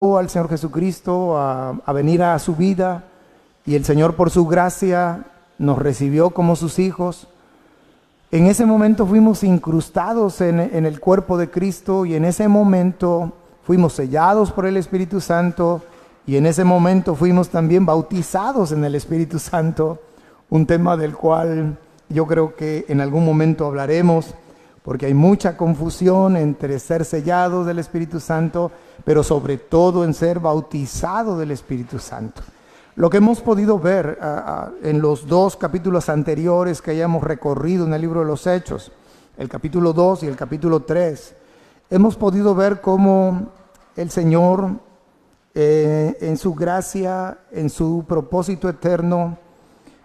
al Señor Jesucristo a venir a su vida, y el Señor por su gracia nos recibió como sus hijos. En ese momento fuimos incrustados en el cuerpo de Cristo, y en ese momento fuimos sellados por el Espíritu Santo, y en ese momento fuimos también bautizados en el Espíritu Santo, un tema del cual yo creo que en algún momento hablaremos, porque hay mucha confusión entre ser sellados del Espíritu Santo, pero sobre todo en ser bautizado del Espíritu Santo. Lo que hemos podido ver en los dos capítulos anteriores que hayamos recorrido en el libro de los Hechos, el capítulo 2 y el capítulo 3, hemos podido ver cómo el Señor, en su gracia, en su propósito eterno,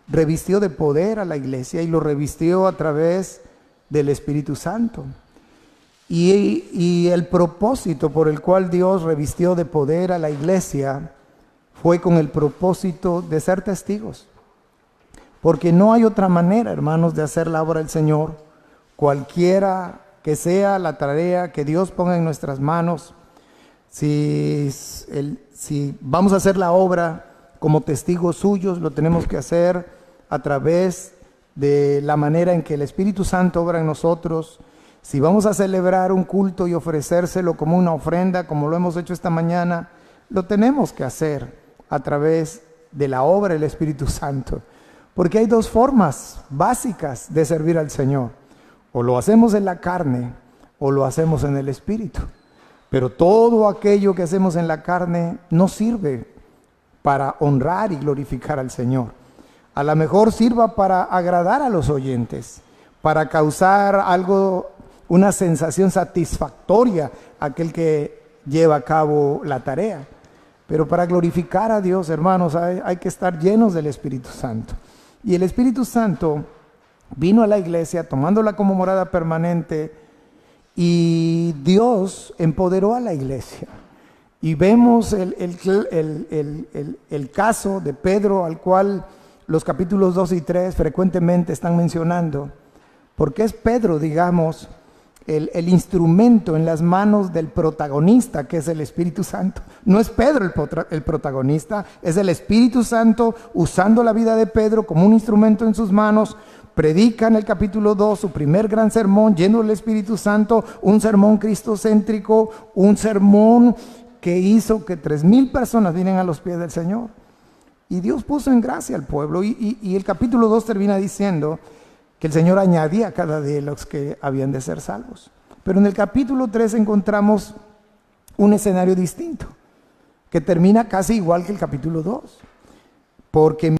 revistió de poder a la iglesia, y lo revistió a través del Espíritu Santo. Y el propósito por el cual Dios revistió de poder a la iglesia fue con el propósito de ser testigos. Porque no hay otra manera, hermanos, de hacer la obra del Señor, cualquiera que sea la tarea que Dios ponga en nuestras manos. Si vamos a hacer la obra como testigos suyos, lo tenemos que hacer a través de la manera en que el Espíritu Santo obra en nosotros. Si vamos a celebrar un culto y ofrecérselo como una ofrenda, como lo hemos hecho esta mañana, lo tenemos que hacer a través de la obra del Espíritu Santo. Porque hay dos formas básicas de servir al Señor: o lo hacemos en la carne o lo hacemos en el Espíritu. Pero todo aquello que hacemos en la carne no sirve para honrar y glorificar al Señor. A lo mejor sirva para agradar a los oyentes, para causar algo, una sensación satisfactoria a aquel que lleva a cabo la tarea. Pero para glorificar a Dios, hermanos, hay que estar llenos del Espíritu Santo. Y el Espíritu Santo vino a la iglesia tomándola como morada permanente, y Dios empoderó a la iglesia. Y vemos el caso de Pedro, al cual los capítulos 2 y 3 frecuentemente están mencionando, porque es Pedro, digamos, el instrumento en las manos del protagonista, que es el Espíritu Santo. No es Pedro el protagonista, es el Espíritu Santo usando la vida de Pedro como un instrumento en sus manos. Predica en el capítulo 2 su primer gran sermón lleno del Espíritu Santo, un sermón cristocéntrico, un sermón que hizo que 3,000 personas vienen a los pies del Señor. Y Dios puso en gracia al pueblo, y el capítulo 2 termina diciendo que el Señor añadía a cada día los que habían de ser salvos. Pero en el capítulo 3 encontramos un escenario distinto, que termina casi igual que el capítulo 2, porque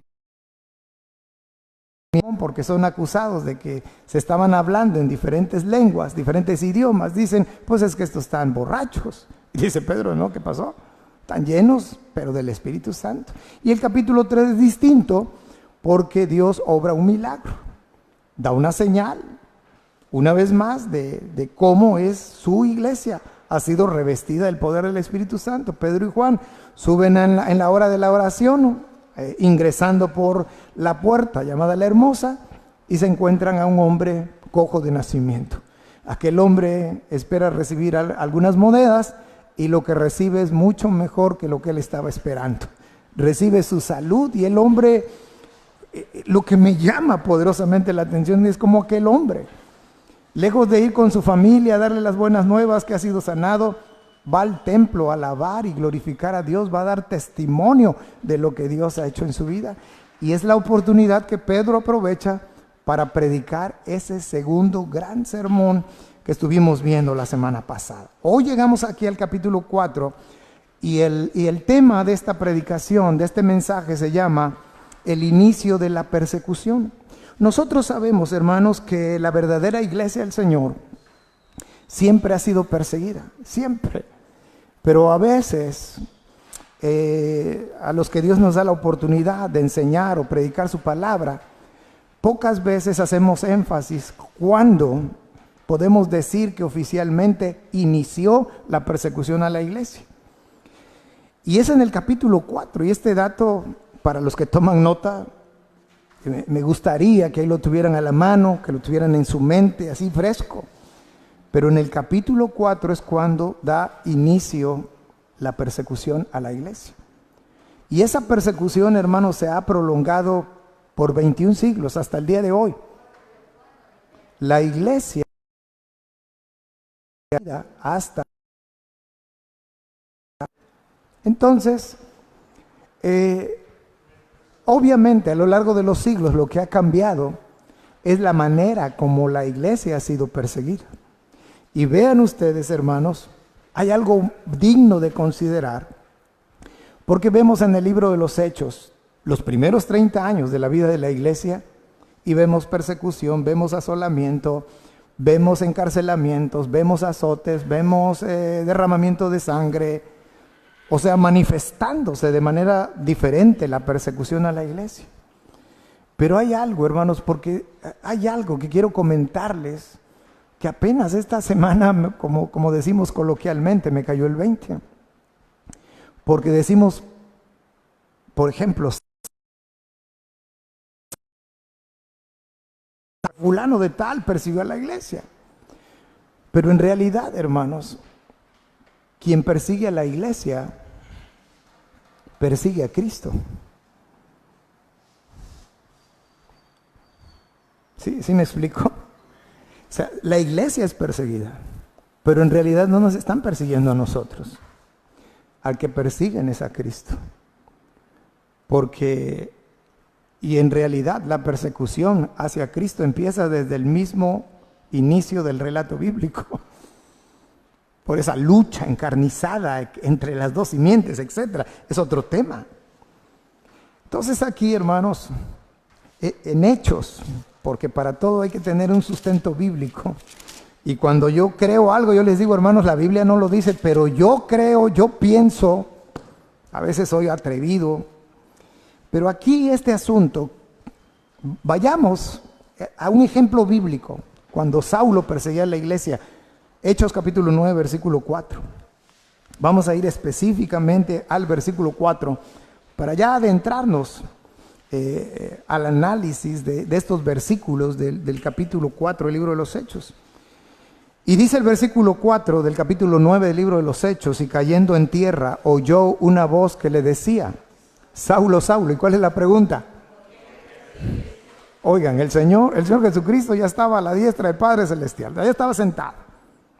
son acusados de que se estaban hablando en diferentes lenguas, diferentes idiomas. Dicen, pues es que estos están borrachos. Y dice Pedro, no, ¿qué pasó? Están llenos, pero del Espíritu Santo. Y el capítulo 3 es distinto, porque Dios obra un milagro, da una señal, una vez más, de cómo es su iglesia. Ha sido revestida del poder del Espíritu Santo. Pedro y Juan suben en la hora de la oración, ingresando por la puerta llamada la Hermosa, y se encuentran a un hombre cojo de nacimiento. Aquel hombre espera recibir algunas monedas, y lo que recibe es mucho mejor que lo que él estaba esperando. Recibe su salud, y el hombre, lo que me llama poderosamente la atención es como aquel hombre, lejos de ir con su familia a darle las buenas nuevas que ha sido sanado, va al templo a alabar y glorificar a Dios, va a dar testimonio de lo que Dios ha hecho en su vida. Y es la oportunidad que Pedro aprovecha para predicar ese segundo gran sermón que estuvimos viendo la semana pasada. Hoy llegamos aquí al capítulo 4, y el tema de esta predicación, de este mensaje, se llama el inicio de la persecución. Nosotros sabemos, hermanos, que la verdadera iglesia del Señor siempre ha sido perseguida, siempre. Pero a veces, a los que Dios nos da la oportunidad de enseñar o predicar su palabra, pocas veces hacemos énfasis cuando podemos decir que oficialmente inició la persecución a la iglesia. Y es en el capítulo 4, y este dato, para los que toman nota, me gustaría que ahí lo tuvieran a la mano, que lo tuvieran en su mente, así fresco. Pero en el capítulo 4 es cuando da inicio la persecución a la iglesia. Y esa persecución, hermanos, se ha prolongado por 21 siglos hasta el día de hoy. La iglesia hasta... Entonces, obviamente a lo largo de los siglos lo que ha cambiado es la manera como la iglesia ha sido perseguida. Y vean ustedes, hermanos, hay algo digno de considerar, porque vemos en el libro de los Hechos los primeros 30 años de la vida de la iglesia y vemos persecución, vemos asolamiento, vemos encarcelamientos, vemos azotes, vemos derramamiento de sangre, o sea, manifestándose de manera diferente la persecución a la iglesia. Pero hay algo, hermanos, porque hay algo que quiero comentarles, que apenas esta semana, como decimos coloquialmente, me cayó el 20. Porque decimos, por ejemplo, fulano de tal persiguió a la iglesia. Pero en realidad, hermanos, quien persigue a la iglesia, persigue a Cristo. ¿Sí me explico? O sea, la iglesia es perseguida, pero en realidad no nos están persiguiendo a nosotros. Al que persiguen es a Cristo. Y en realidad la persecución hacia Cristo empieza desde el mismo inicio del relato bíblico. Por esa lucha encarnizada entre las dos simientes, etc. Es otro tema. Entonces aquí, hermanos, en Hechos, porque para todo hay que tener un sustento bíblico. Y cuando yo creo algo, yo les digo, hermanos, la Biblia no lo dice, pero yo creo, yo pienso, a veces soy atrevido. Pero aquí este asunto, vayamos a un ejemplo bíblico, cuando Saulo perseguía a la iglesia, Hechos capítulo 9, versículo 4. Vamos a ir específicamente al versículo 4, para ya adentrarnos al análisis de estos versículos del capítulo 4 del libro de los Hechos. Y dice el versículo 4 del capítulo 9 del libro de los Hechos: y cayendo en tierra oyó una voz que le decía, Saulo, Saulo. ¿Y cuál es la pregunta? Oigan, el Señor Jesucristo ya estaba a la diestra del Padre Celestial, ya estaba sentado,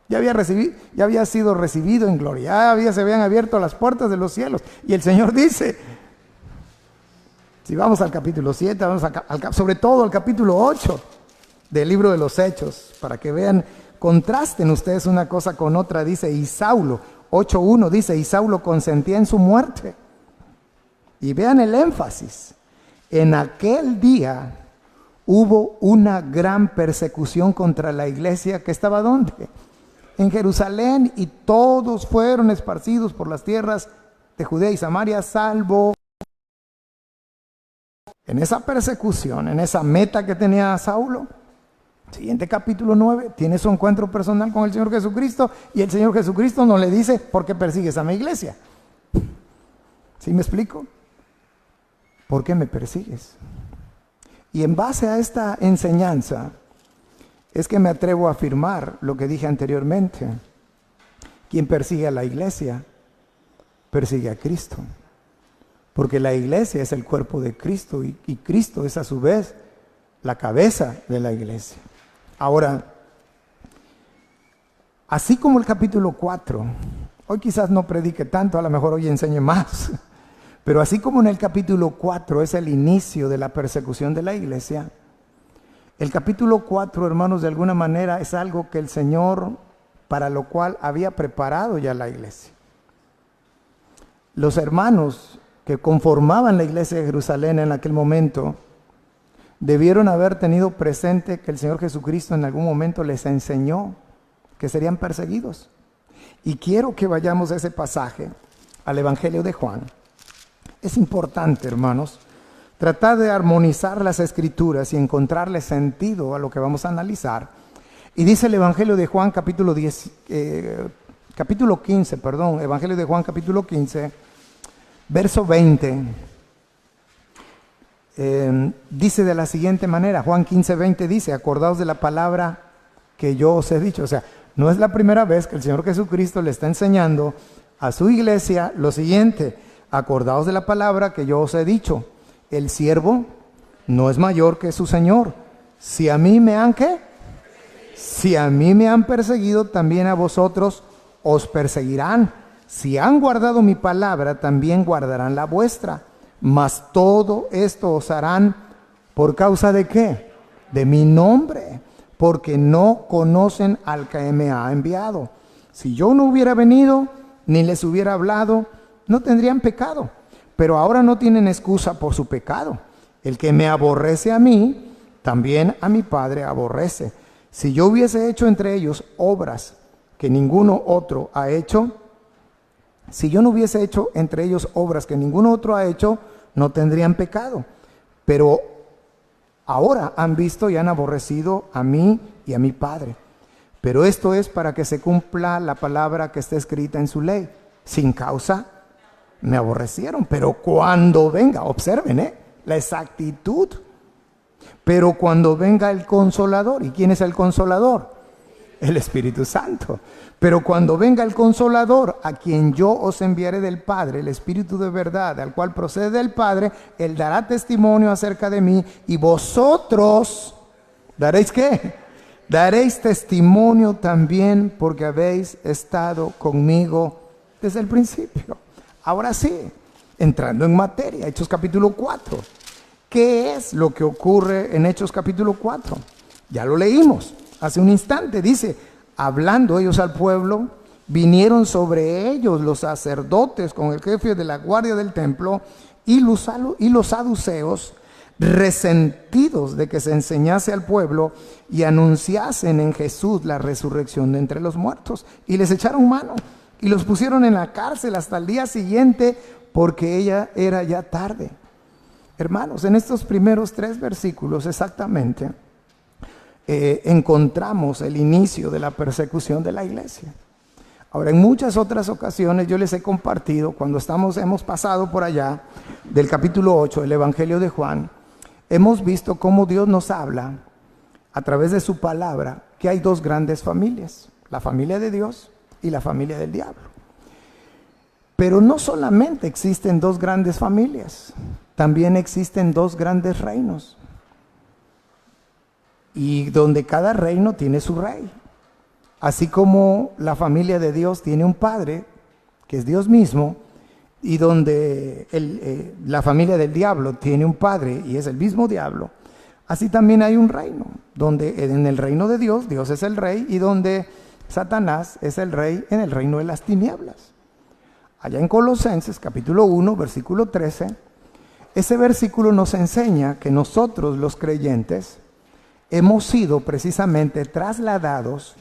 ya había sido recibido en gloria, se habían abierto las puertas de los cielos. Y el Señor dice, si vamos al capítulo 7, vamos sobre todo al capítulo 8 del libro de los Hechos, para que vean, contrasten ustedes una cosa con otra. Dice, y Saulo, 8:1 dice, y Saulo consentía en su muerte. Y vean el énfasis. En aquel día hubo una gran persecución contra la iglesia que estaba ¿dónde? En Jerusalén, y todos fueron esparcidos por las tierras de Judea y Samaria, salvo... En esa persecución, en esa meta que tenía Saulo, siguiente capítulo 9, tiene su encuentro personal con el Señor Jesucristo, y el Señor Jesucristo no le dice, ¿por qué persigues a mi iglesia? ¿Sí me explico? ¿Por qué me persigues? Y en base a esta enseñanza, es que me atrevo a afirmar lo que dije anteriormente. Quien persigue a la iglesia, persigue a Cristo. Porque la iglesia es el cuerpo de Cristo y Cristo es a su vez la cabeza de la iglesia. Ahora, así como el capítulo 4, hoy quizás no predique tanto, a lo mejor hoy enseñe más, pero así como en el capítulo 4 es el inicio de la persecución de la iglesia, el capítulo 4, hermanos, de alguna manera es algo que el Señor, para lo cual había preparado ya la iglesia. Los hermanos que conformaban la iglesia de Jerusalén en aquel momento, debieron haber tenido presente que el Señor Jesucristo en algún momento les enseñó que serían perseguidos. Y quiero que vayamos a ese pasaje, al Evangelio de Juan. Es importante, hermanos, tratar de armonizar las Escrituras y encontrarle sentido a lo que vamos a analizar. Y dice el Evangelio de Juan, capítulo 15, Evangelio de Juan, capítulo 15, verso 20, dice de la siguiente manera, Juan 15, 20 dice, acordaos de la palabra que yo os he dicho. O sea, no es la primera vez que el Señor Jesucristo le está enseñando a su iglesia lo siguiente: acordaos de la palabra que yo os he dicho, el siervo no es mayor que su señor. Si a mí me han, ¿qué? Si a mí me han perseguido, también a vosotros os perseguirán. Si han guardado mi palabra, también guardarán la vuestra. Mas todo esto os harán, ¿por causa de qué? De mi nombre, porque no conocen al que me ha enviado. Si yo no hubiera venido, ni les hubiera hablado, no tendrían pecado. Pero ahora no tienen excusa por su pecado. El que me aborrece a mí, también a mi Padre aborrece. Si yo hubiese hecho entre ellos obras que ninguno otro ha hecho, si yo no hubiese hecho entre ellos obras que ninguno otro ha hecho, no tendrían pecado. Pero ahora han visto y han aborrecido a mí y a mi Padre. Pero esto es para que se cumpla la palabra que está escrita en su ley. Sin causa me aborrecieron, pero cuando venga, observen, la exactitud. Pero cuando venga el Consolador, ¿y quién es el Consolador? El Espíritu Santo. Pero cuando venga el Consolador, a quien yo os enviaré del Padre, el Espíritu de verdad, al cual procede del Padre, Él dará testimonio acerca de mí, y vosotros, ¿daréis qué? Daréis testimonio también, porque habéis estado conmigo desde el principio. Ahora sí, entrando en materia, Hechos capítulo 4. ¿Qué es lo que ocurre en Hechos capítulo 4? Ya lo leímos hace un instante. Dice: hablando ellos al pueblo, vinieron sobre ellos los sacerdotes con el jefe de la guardia del templo y los saduceos, resentidos de que se enseñase al pueblo y anunciasen en Jesús la resurrección de entre los muertos. Y les echaron mano y los pusieron en la cárcel hasta el día siguiente, porque ella era ya tarde. Hermanos, en estos primeros 3 versículos exactamente encontramos el inicio de la persecución de la iglesia. Ahora, en muchas otras ocasiones yo les he compartido, cuando hemos pasado por allá del capítulo 8 del Evangelio de Juan, hemos visto cómo Dios nos habla a través de su palabra que hay 2 grandes familias: la familia de Dios y la familia del diablo. Pero no solamente existen 2 grandes familias, también existen 2 grandes reinos, y donde cada reino tiene su rey. Así como la familia de Dios tiene un padre, que es Dios mismo, y donde la familia del diablo tiene un padre, y es el mismo diablo, así también hay un reino, donde en el reino de Dios, Dios es el rey, y donde Satanás es el rey en el reino de las tinieblas. Allá en Colosenses capítulo 1, versículo 13, ese versículo nos enseña que nosotros los creyentes hemos sido precisamente trasladados.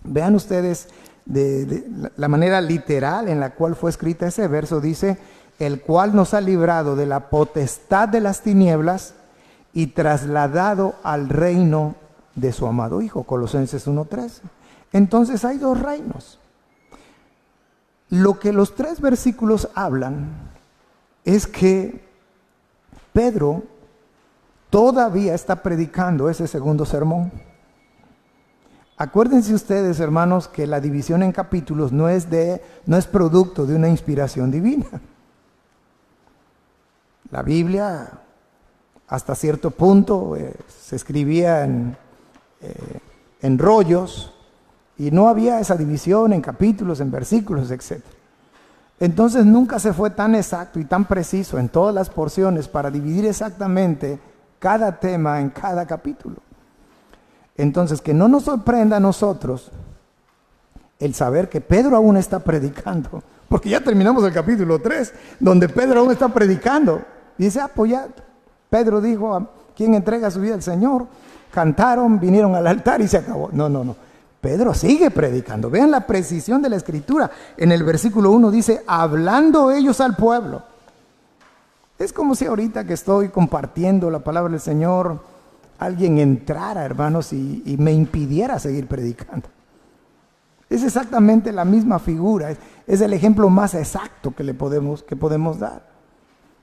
Vean ustedes de la manera literal en la cual fue escrita ese verso. Dice: el cual nos ha librado de la potestad de las tinieblas y trasladado al reino de su amado Hijo. Colosenses 1:13. Entonces hay 2 reinos. Lo que los 3 versículos hablan es que Pedro todavía está predicando ese segundo sermón. Acuérdense ustedes, hermanos, que la división en capítulos no es producto de una inspiración divina. La Biblia, hasta cierto punto, se escribía en rollos, y no había esa división en capítulos, en versículos, etc. Entonces nunca se fue tan exacto y tan preciso en todas las porciones para dividir exactamente cada tema en cada capítulo. Entonces, que no nos sorprenda a nosotros el saber que Pedro aún está predicando, porque ya terminamos el capítulo 3, donde Pedro aún está predicando. Y dice: pues ya, Pedro dijo: ¿a quién entrega su vida al Señor? Cantaron, vinieron al altar y se acabó. No. Pedro sigue predicando. Vean la precisión de la escritura. En el versículo 1 dice: hablando ellos al pueblo. Es como si ahorita que estoy compartiendo la palabra del Señor, alguien entrara, hermanos, y me impidiera seguir predicando. Es exactamente la misma figura. Es el ejemplo más exacto que podemos dar.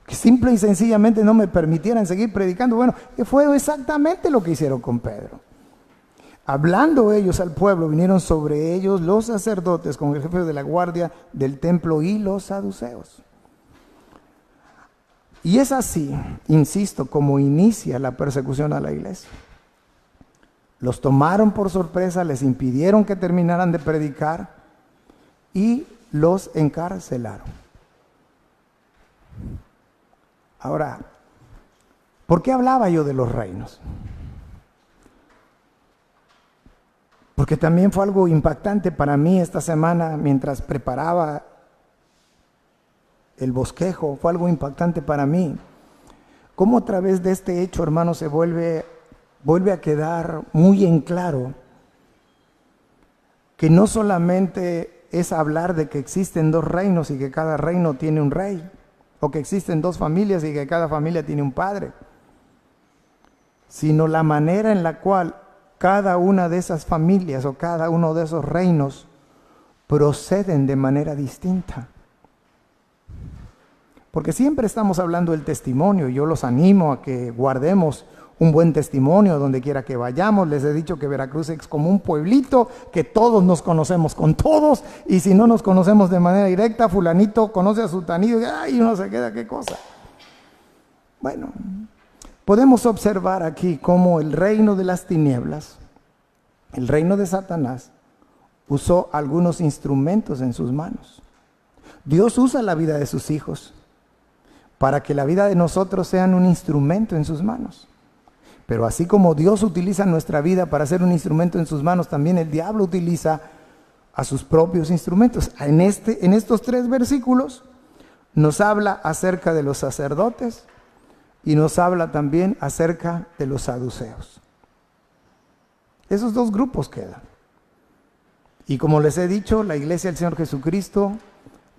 Que simple y sencillamente no me permitieran seguir predicando. Bueno, fue exactamente lo que hicieron con Pedro. Hablando ellos al pueblo, vinieron sobre ellos los sacerdotes con el jefe de la guardia del templo y los saduceos. Y es así, insisto, como inicia la persecución a la iglesia. Los tomaron por sorpresa, les impidieron que terminaran de predicar y los encarcelaron. Ahora, ¿por qué hablaba yo de los reinos? Porque también fue algo impactante para mí esta semana mientras preparaba el bosquejo, fue algo impactante para mí. Cómo a través de este hecho, hermano, se vuelve a quedar muy en claro que no solamente es hablar de que existen dos reinos y que cada reino tiene un rey, o que existen dos familias y que cada familia tiene un padre, sino la manera en la cual cada una de esas familias o cada uno de esos reinos proceden de manera distinta. Porque siempre estamos hablando del testimonio. Yo los animo a que guardemos un buen testimonio donde quiera que vayamos. Les he dicho que Veracruz es como un pueblito, que todos nos conocemos con todos, y si no nos conocemos de manera directa, fulanito conoce a sutanito y ¡ay! Uno se queda, ¿qué cosa? Bueno, podemos observar aquí cómo el reino de las tinieblas, el reino de Satanás, usó algunos instrumentos en sus manos. Dios usa la vida de sus hijos para que la vida de nosotros sea un instrumento en sus manos. Pero así como Dios utiliza nuestra vida para ser un instrumento en sus manos, también el diablo utiliza a sus propios instrumentos. En estos 3 versículos nos habla acerca de los sacerdotes y nos habla también acerca de los saduceos. Esos 2 grupos quedan. Y como les he dicho, la iglesia del Señor Jesucristo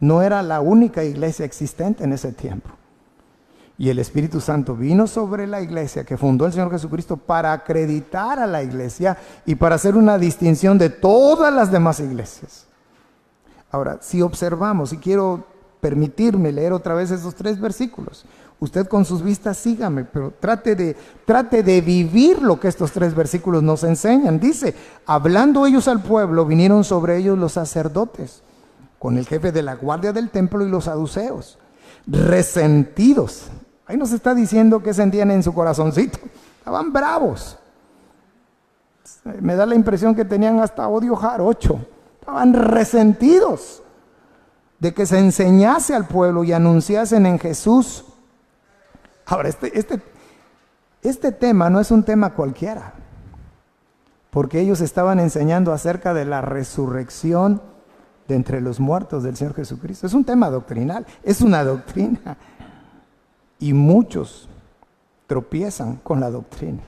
no era la única iglesia existente en ese tiempo. Y el Espíritu Santo vino sobre la iglesia que fundó el Señor Jesucristo para acreditar a la iglesia y para hacer una distinción de todas las demás iglesias. Ahora, si observamos, y quiero permitirme leer otra vez esos 3 versículos, usted con sus vistas sígame, pero trate de vivir lo que estos 3 versículos nos enseñan. Dice, hablando ellos al pueblo, vinieron sobre ellos los sacerdotes, con el jefe de la guardia del templo y los saduceos, resentidos. Ahí nos está diciendo que sentían en su corazoncito. Estaban bravos. Me da la impresión que tenían hasta odio jarocho. Estaban resentidos de que se enseñase al pueblo y anunciasen en Jesús. Ahora, este tema no es un tema cualquiera, porque ellos estaban enseñando acerca de la resurrección de entre los muertos del Señor Jesucristo. Es un tema doctrinal, es una doctrina. Y muchos tropiezan con la doctrina.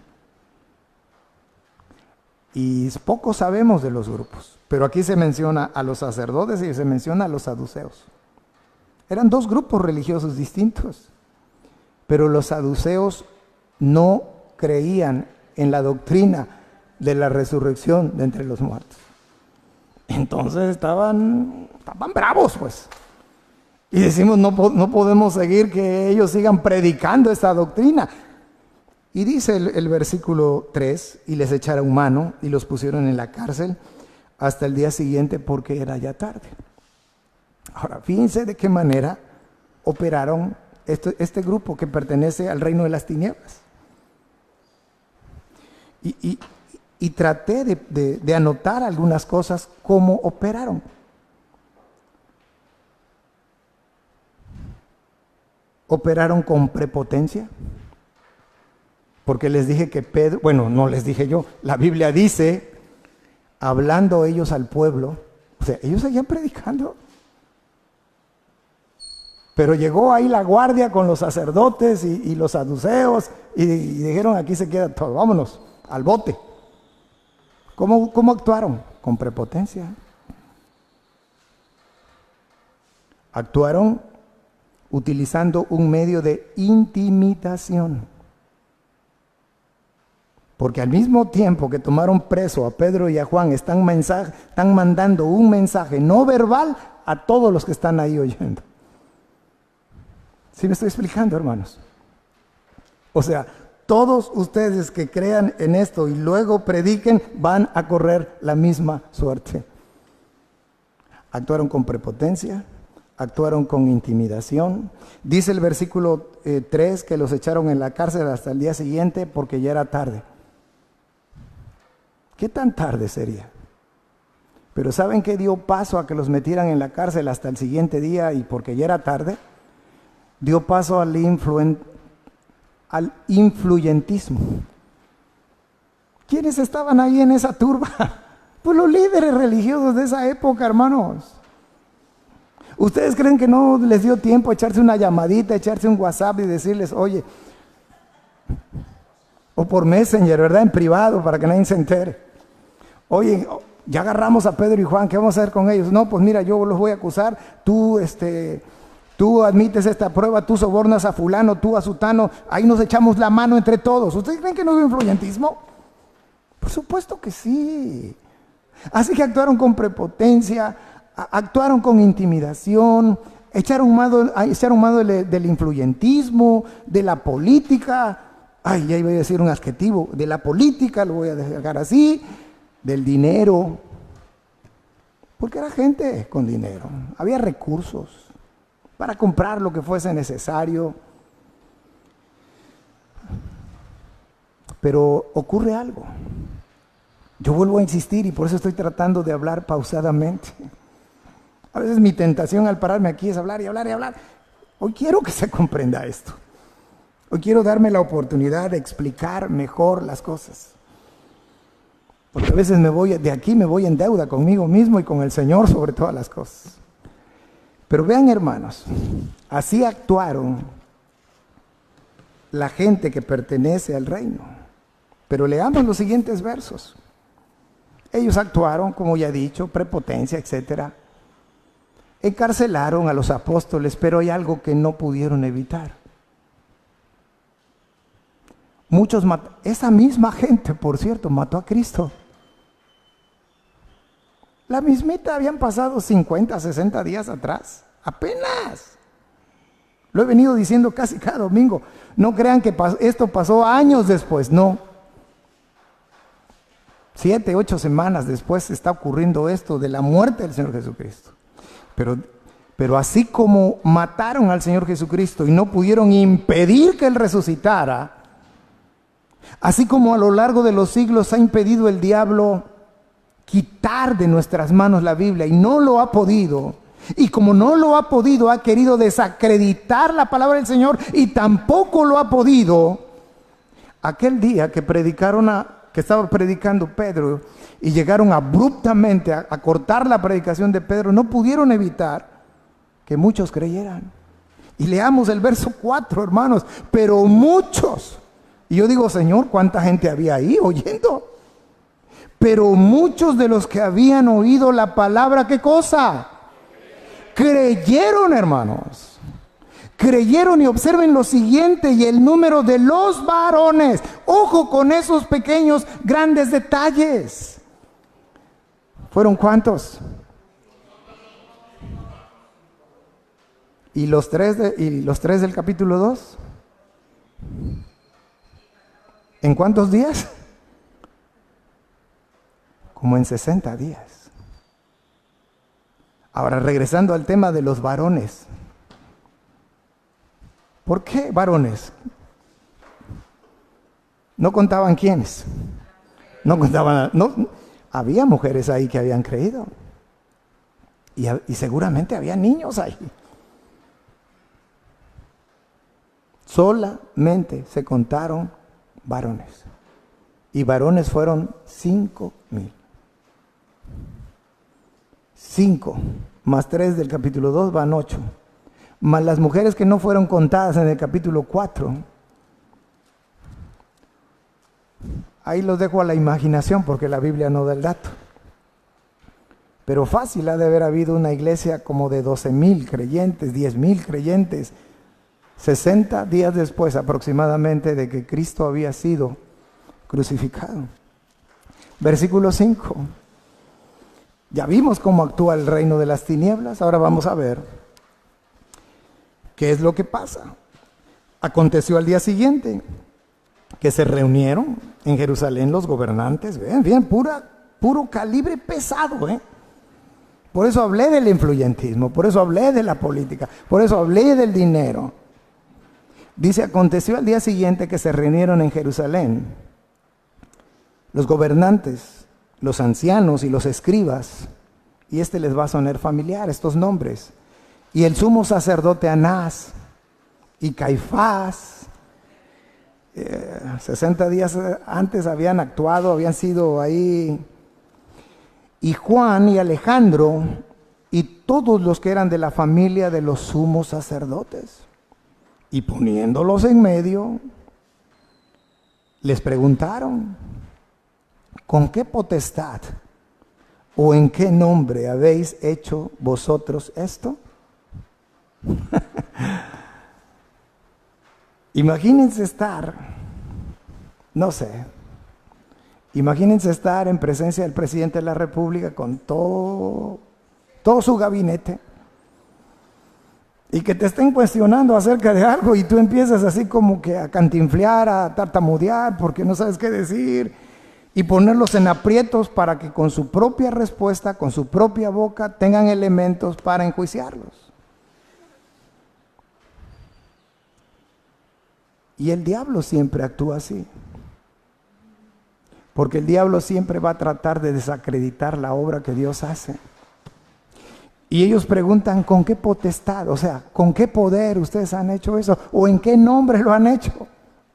Y poco sabemos de los grupos, pero aquí se menciona a los sacerdotes y se menciona a los saduceos. Eran 2 grupos religiosos distintos, pero los saduceos no creían en la doctrina de la resurrección de entre los muertos. Entonces estaban bravos, pues. Y decimos, no podemos seguir que ellos sigan predicando esta doctrina. Y dice el versículo 3, y les echaron mano y los pusieron en la cárcel hasta el día siguiente porque era ya tarde. Ahora, fíjense de qué manera operaron este grupo que pertenece al reino de las tinieblas. Y traté de anotar algunas cosas, cómo operaron. Operaron con prepotencia, porque les dije que Pedro, bueno, no les dije yo, la Biblia dice, hablando ellos al pueblo, o sea, ellos seguían predicando, pero llegó ahí la guardia con los sacerdotes y los saduceos y dijeron, aquí se queda todo, vámonos, al bote. ¿Cómo actuaron? Con prepotencia. Actuaron utilizando un medio de intimidación. Porque al mismo tiempo que tomaron preso a Pedro y a Juan, están mandando un mensaje no verbal a todos los que están ahí oyendo. ¿Sí me estoy explicando, hermanos? O sea, Todos ustedes que crean en esto y luego prediquen van a correr la misma suerte. Actuaron con prepotencia, actuaron con intimidación. Dice el versículo 3 que los echaron en la cárcel hasta el día siguiente porque ya era tarde. ¿Qué tan tarde sería? Pero ¿saben qué dio paso a que los metieran en la cárcel hasta el siguiente día y porque ya era tarde? Dio paso al influyentismo. ¿Quiénes estaban ahí en esa turba? Pues los líderes religiosos de esa época, hermanos. ¿Ustedes creen que no les dio tiempo a echarse una llamadita, echarse un WhatsApp y decirles, oye, o por Messenger, ¿verdad? En privado, para que nadie se entere. Oye, ya agarramos a Pedro y Juan, ¿qué vamos a hacer con ellos? No, pues mira, yo los voy a acusar, tú admites esta prueba, tú sobornas a fulano, tú a sutano, ahí nos echamos la mano entre todos. ¿Ustedes creen que no hubo influyentismo? Por supuesto que sí. Así que actuaron con prepotencia, actuaron con intimidación, echaron mano del influyentismo, de la política, ya iba a decir un adjetivo, de la política, lo voy a dejar así, del dinero, porque era gente con dinero, había recursos para comprar lo que fuese necesario. Pero ocurre algo. Yo vuelvo a insistir y por eso estoy tratando de hablar pausadamente. A veces mi tentación al pararme aquí es hablar y hablar y hablar. Hoy quiero que se comprenda esto. Hoy quiero darme la oportunidad de explicar mejor las cosas. Porque a veces me voy en deuda conmigo mismo y con el Señor sobre todas las cosas. Pero vean, hermanos, así actuaron la gente que pertenece al reino. Pero leamos los siguientes versos. Ellos actuaron, como ya he dicho, prepotencia, etc. Encarcelaron a los apóstoles, pero hay algo que no pudieron evitar. Esa misma gente, por cierto, mató a Cristo. La mismita habían pasado 50, 60 días atrás, apenas. Lo he venido diciendo casi cada domingo. No crean que esto pasó años después, no. 7, 8 semanas después está ocurriendo esto de la muerte del Señor Jesucristo. Pero así como mataron al Señor Jesucristo y no pudieron impedir que Él resucitara, así como a lo largo de los siglos ha impedido el diablo quitar de nuestras manos la Biblia y no lo ha podido, y como no lo ha podido, ha querido desacreditar la palabra del Señor y tampoco lo ha podido. Aquel día que estaba predicando Pedro y llegaron abruptamente a cortar la predicación de Pedro, no pudieron evitar que muchos creyeran. Y leamos el verso 4, hermanos, pero muchos, y yo digo, Señor, ¿cuánta gente había ahí oyendo? Pero muchos de los que habían oído la palabra, ¿qué cosa? Creyeron, hermanos. Creyeron, y observen lo siguiente, y el número de los varones. Ojo con esos pequeños, grandes detalles. ¿Fueron cuántos? ¿Y los tres del capítulo 2? ¿En cuántos días? Como en 60 días. Ahora, regresando al tema de los varones. ¿Por qué varones? ¿No contaban quiénes? No contaban, no, había mujeres ahí que habían creído. Y seguramente había niños ahí. Solamente se contaron varones. Y varones fueron 5,000. 5 más 3 del capítulo 2 van 8. Más las mujeres que no fueron contadas en el capítulo 4. Ahí los dejo a la imaginación porque la Biblia no da el dato. Pero fácil ha de haber habido una iglesia como de 12,000 creyentes, 10,000 creyentes, 60 días después aproximadamente de que Cristo había sido crucificado. Versículo 5. Ya vimos cómo actúa el reino de las tinieblas, ahora vamos a ver qué es lo que pasa. Aconteció al día siguiente que se reunieron en Jerusalén los gobernantes, ven, bien, puro calibre pesado, ¿eh? Por eso hablé del influyentismo, por eso hablé de la política, por eso hablé del dinero. Dice, aconteció al día siguiente que se reunieron en Jerusalén los gobernantes, los ancianos y los escribas, y les va a sonar familiar estos nombres, y el sumo sacerdote Anás y Caifás, 60 días antes habían actuado, habían sido ahí, y Juan y Alejandro y todos los que eran de la familia de los sumos sacerdotes. Y poniéndolos en medio, les preguntaron, ¿con qué potestad o en qué nombre habéis hecho vosotros esto? Imagínense estar, no sé, imagínense estar en presencia del presidente de la República con todo su gabinete y que te estén cuestionando acerca de algo y tú empiezas así como que a cantinflear, a tartamudear porque no sabes qué decir y ponerlos en aprietos para que con su propia respuesta, con su propia boca, tengan elementos para enjuiciarlos. Y el diablo siempre actúa así. Porque el diablo siempre va a tratar de desacreditar la obra que Dios hace. Y ellos preguntan, ¿con qué potestad? O sea, ¿con qué poder ustedes han hecho eso? ¿O en qué nombre lo han hecho?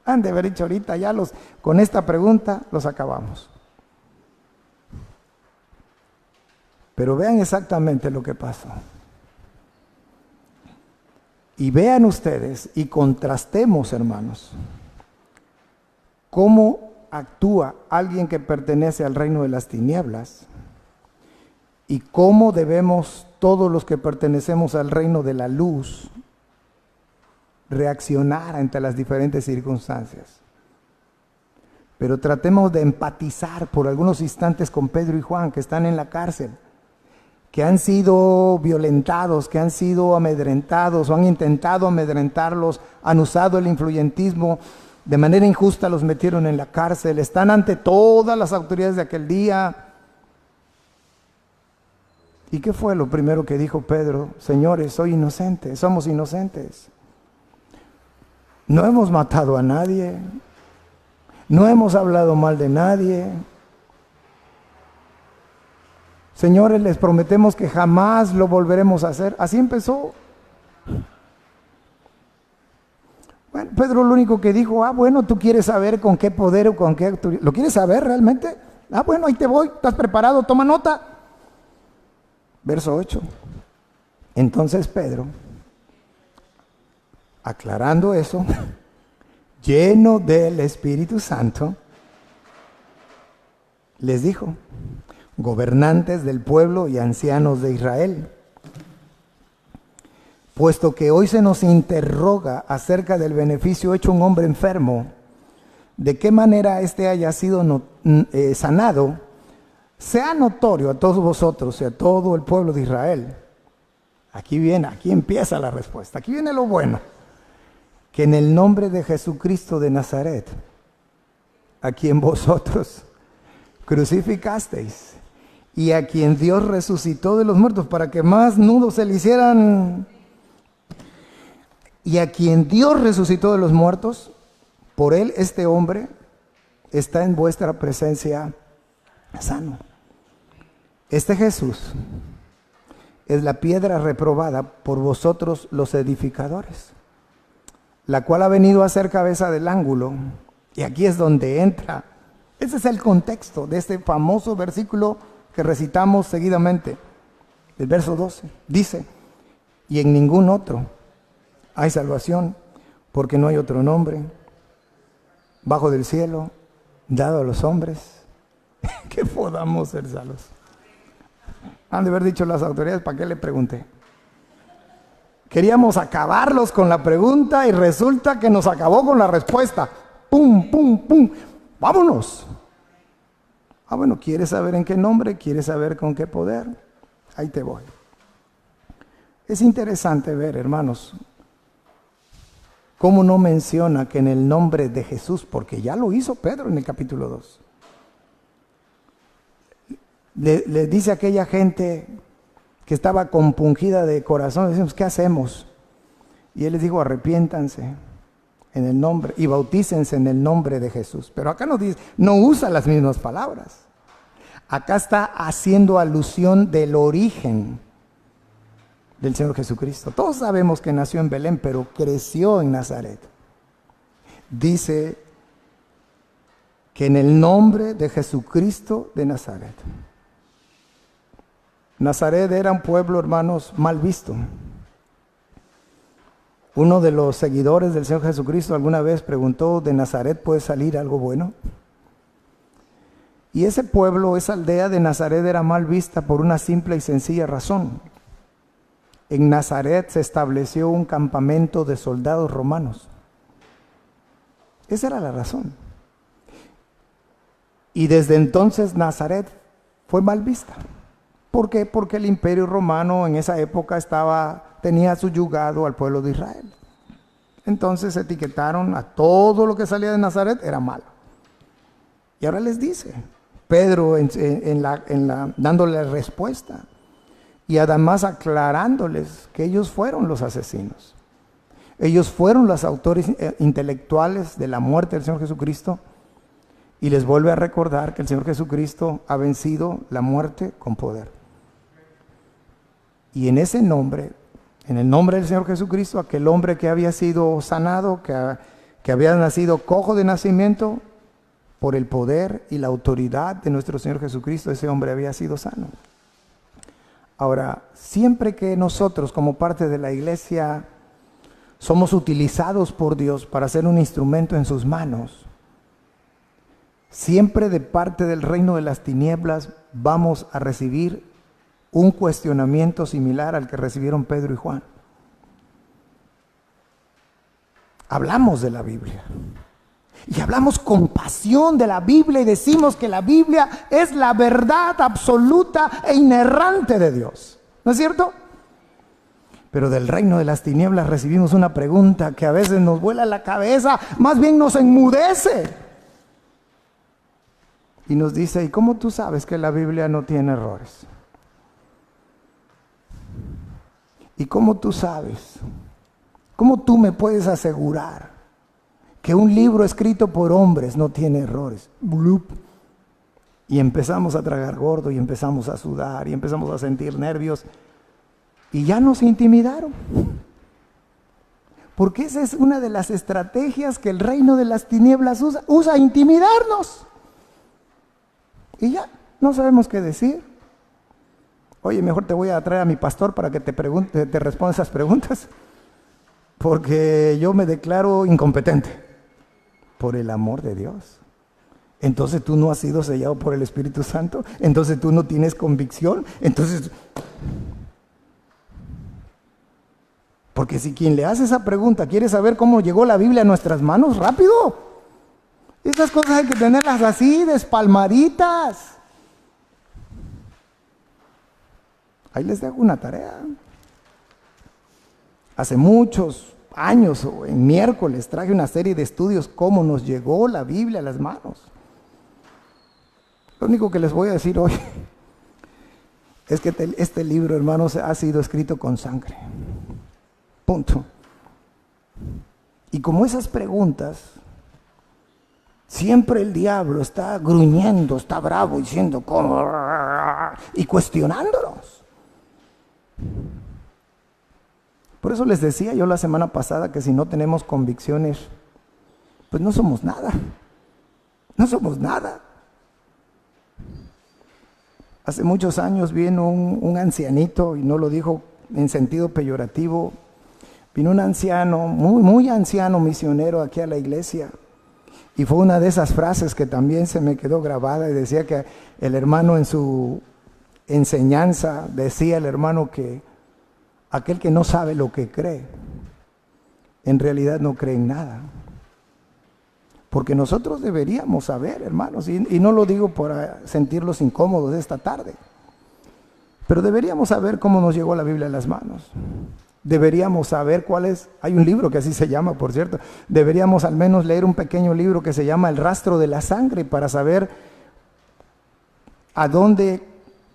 Han de haber dicho ahorita, con esta pregunta los acabamos. Pero vean exactamente lo que pasó. Y vean ustedes y contrastemos, hermanos, cómo actúa alguien que pertenece al reino de las tinieblas y cómo debemos todos los que pertenecemos al reino de la luz reaccionar ante las diferentes circunstancias. Pero tratemos de empatizar por algunos instantes con Pedro y Juan que están en la cárcel, que han sido violentados, que han sido amedrentados o han intentado amedrentarlos, han usado el influyentismo, de manera injusta los metieron en la cárcel, están ante todas las autoridades de aquel día. ¿Y qué fue lo primero que dijo Pedro? Señores, soy inocente, somos inocentes. No hemos matado a nadie, no hemos hablado mal de nadie. Señores, les prometemos que jamás lo volveremos a hacer. Así empezó. Bueno, Pedro lo único que dijo, bueno, tú quieres saber con qué poder o con qué autoridad. ¿Lo quieres saber realmente? Bueno, ahí te voy, ¿estás preparado? Toma nota. Verso 8. Entonces Pedro, aclarando eso, lleno del Espíritu Santo, les dijo, gobernantes del pueblo y ancianos de Israel, puesto que hoy se nos interroga acerca del beneficio hecho a un hombre enfermo, de qué manera éste haya sido sanado, sea notorio a todos vosotros y a todo el pueblo de Israel. Aquí empieza la respuesta, aquí viene lo bueno, que en el nombre de Jesucristo de Nazaret, a quien vosotros crucificasteis y a quien Dios resucitó de los muertos, para que más nudos se le hicieran, y a quien Dios resucitó de los muertos, por él este hombre está en vuestra presencia sano. Este Jesús es la piedra reprobada por vosotros los edificadores, la cual ha venido a ser cabeza del ángulo. Y aquí es donde entra. Ese es el contexto de este famoso versículo que recitamos seguidamente. El verso 12 dice, y en ningún otro hay salvación, porque no hay otro nombre bajo del cielo dado a los hombres que podamos ser salvos. Han de haber dicho las autoridades, ¿para qué le pregunté? Queríamos acabarlos con la pregunta y resulta que nos acabó con la respuesta. ¡Pum, pum, pum! ¡Vámonos! Bueno, ¿quieres saber en qué nombre? ¿Quieres saber con qué poder? Ahí te voy. Es interesante ver, hermanos, ¿cómo no menciona que en el nombre de Jesús, porque ya lo hizo Pedro en el capítulo 2, le dice a aquella gente que estaba compungida de corazón, decimos, ¿qué hacemos? Y él les dijo, arrepiéntanse en el nombre y bautícense en el nombre de Jesús. Pero acá no dice, no usa las mismas palabras. Acá está haciendo alusión del origen del Señor Jesucristo. Todos sabemos que nació en Belén, pero creció en Nazaret. Dice que en el nombre de Jesucristo de Nazaret. Nazaret era un pueblo, hermanos, mal visto. Uno de los seguidores del Señor Jesucristo alguna vez preguntó, ¿de Nazaret puede salir algo bueno? Y ese pueblo, esa aldea de Nazaret era mal vista por una simple y sencilla razón. En Nazaret se estableció un campamento de soldados romanos. Esa era la razón. Y desde entonces Nazaret fue mal vista. ¿Por qué? Porque el imperio romano en esa época tenía subyugado al pueblo de Israel. Entonces etiquetaron a todo lo que salía de Nazaret, era malo. Y ahora les dice, Pedro dándole respuesta, y además aclarándoles que ellos fueron los asesinos. Ellos fueron los autores intelectuales de la muerte del Señor Jesucristo, y les vuelve a recordar que el Señor Jesucristo ha vencido la muerte con poder. Y en ese nombre, en el nombre del Señor Jesucristo, aquel hombre que había sido sanado, que había nacido cojo de nacimiento, por el poder y la autoridad de nuestro Señor Jesucristo, ese hombre había sido sano. Ahora, siempre que nosotros como parte de la iglesia somos utilizados por Dios para ser un instrumento en sus manos, siempre de parte del reino de las tinieblas vamos a recibir un cuestionamiento similar al que recibieron Pedro y Juan. Hablamos de la Biblia y hablamos con pasión de la Biblia y decimos que la Biblia es la verdad absoluta e inerrante de Dios, ¿no es cierto? Pero del reino de las tinieblas recibimos una pregunta que a veces nos vuela la cabeza, más bien nos enmudece. Y nos dice, ¿y cómo tú sabes que la Biblia no tiene errores? ¿Y cómo tú sabes? ¿Cómo tú me puedes asegurar que un libro escrito por hombres no tiene errores? Blup. Y empezamos a tragar gordo y empezamos a sudar y empezamos a sentir nervios y ya nos intimidaron. Porque esa es una de las estrategias que el reino de las tinieblas usa a intimidarnos. Y ya no sabemos qué decir. Oye, mejor te voy a traer a mi pastor para que te responda esas preguntas, porque yo me declaro incompetente por el amor de Dios. Entonces tú no has sido sellado por el Espíritu Santo, entonces tú no tienes convicción, entonces... Porque si quien le hace esa pregunta quiere saber cómo llegó la Biblia a nuestras manos, rápido. Estas cosas hay que tenerlas así, despalmaditas. Ahí les dejo una tarea. Hace muchos años, en miércoles, traje una serie de estudios cómo nos llegó la Biblia a las manos. Lo único que les voy a decir hoy es que este libro, hermanos, ha sido escrito con sangre. Punto. Y como esas preguntas, siempre el diablo está gruñendo, está bravo, diciendo cómo, y cuestionándonos. Por eso les decía yo la semana pasada que si no tenemos convicciones, pues no somos nada. No somos nada. Hace muchos años vino un ancianito, y no lo dijo en sentido peyorativo, vino un anciano, muy anciano misionero aquí a la iglesia, y fue una de esas frases que también se me quedó grabada, y decía que el hermano en su enseñanza, decía el hermano que aquel que no sabe lo que cree, en realidad no cree en nada. Porque nosotros deberíamos saber, hermanos, y no lo digo para sentirlos incómodos esta tarde, pero deberíamos saber cómo nos llegó la Biblia a las manos. Deberíamos saber cuál es. Hay un libro que así se llama, por cierto. Deberíamos al menos leer un pequeño libro que se llama El rastro de la sangre para saber a dónde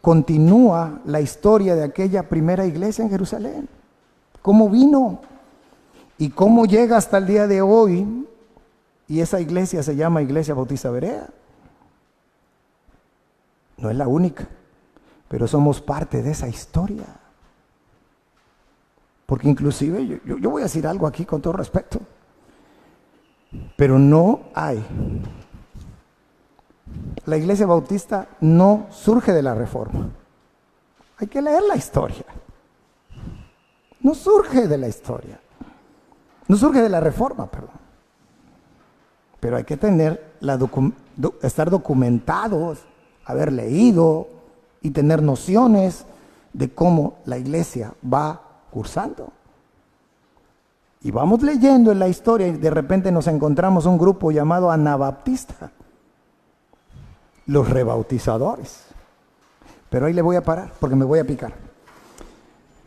continúa la historia de aquella primera iglesia en Jerusalén. Cómo vino y cómo llega hasta el día de hoy. Y esa iglesia se llama Iglesia Bautista Berea. No es la única, pero somos parte de esa historia. Porque inclusive, yo voy a decir algo aquí con todo respeto, pero no hay. La Iglesia Bautista no surge de la Reforma. Hay que leer la historia. No surge de la historia. No surge de la Reforma, perdón. Pero hay que tener estar documentados, haber leído y tener nociones de cómo la iglesia va cursando. Y vamos leyendo en la historia y de repente nos encontramos un grupo llamado Anabaptista, los rebautizadores. Pero ahí le voy a parar porque me voy a picar.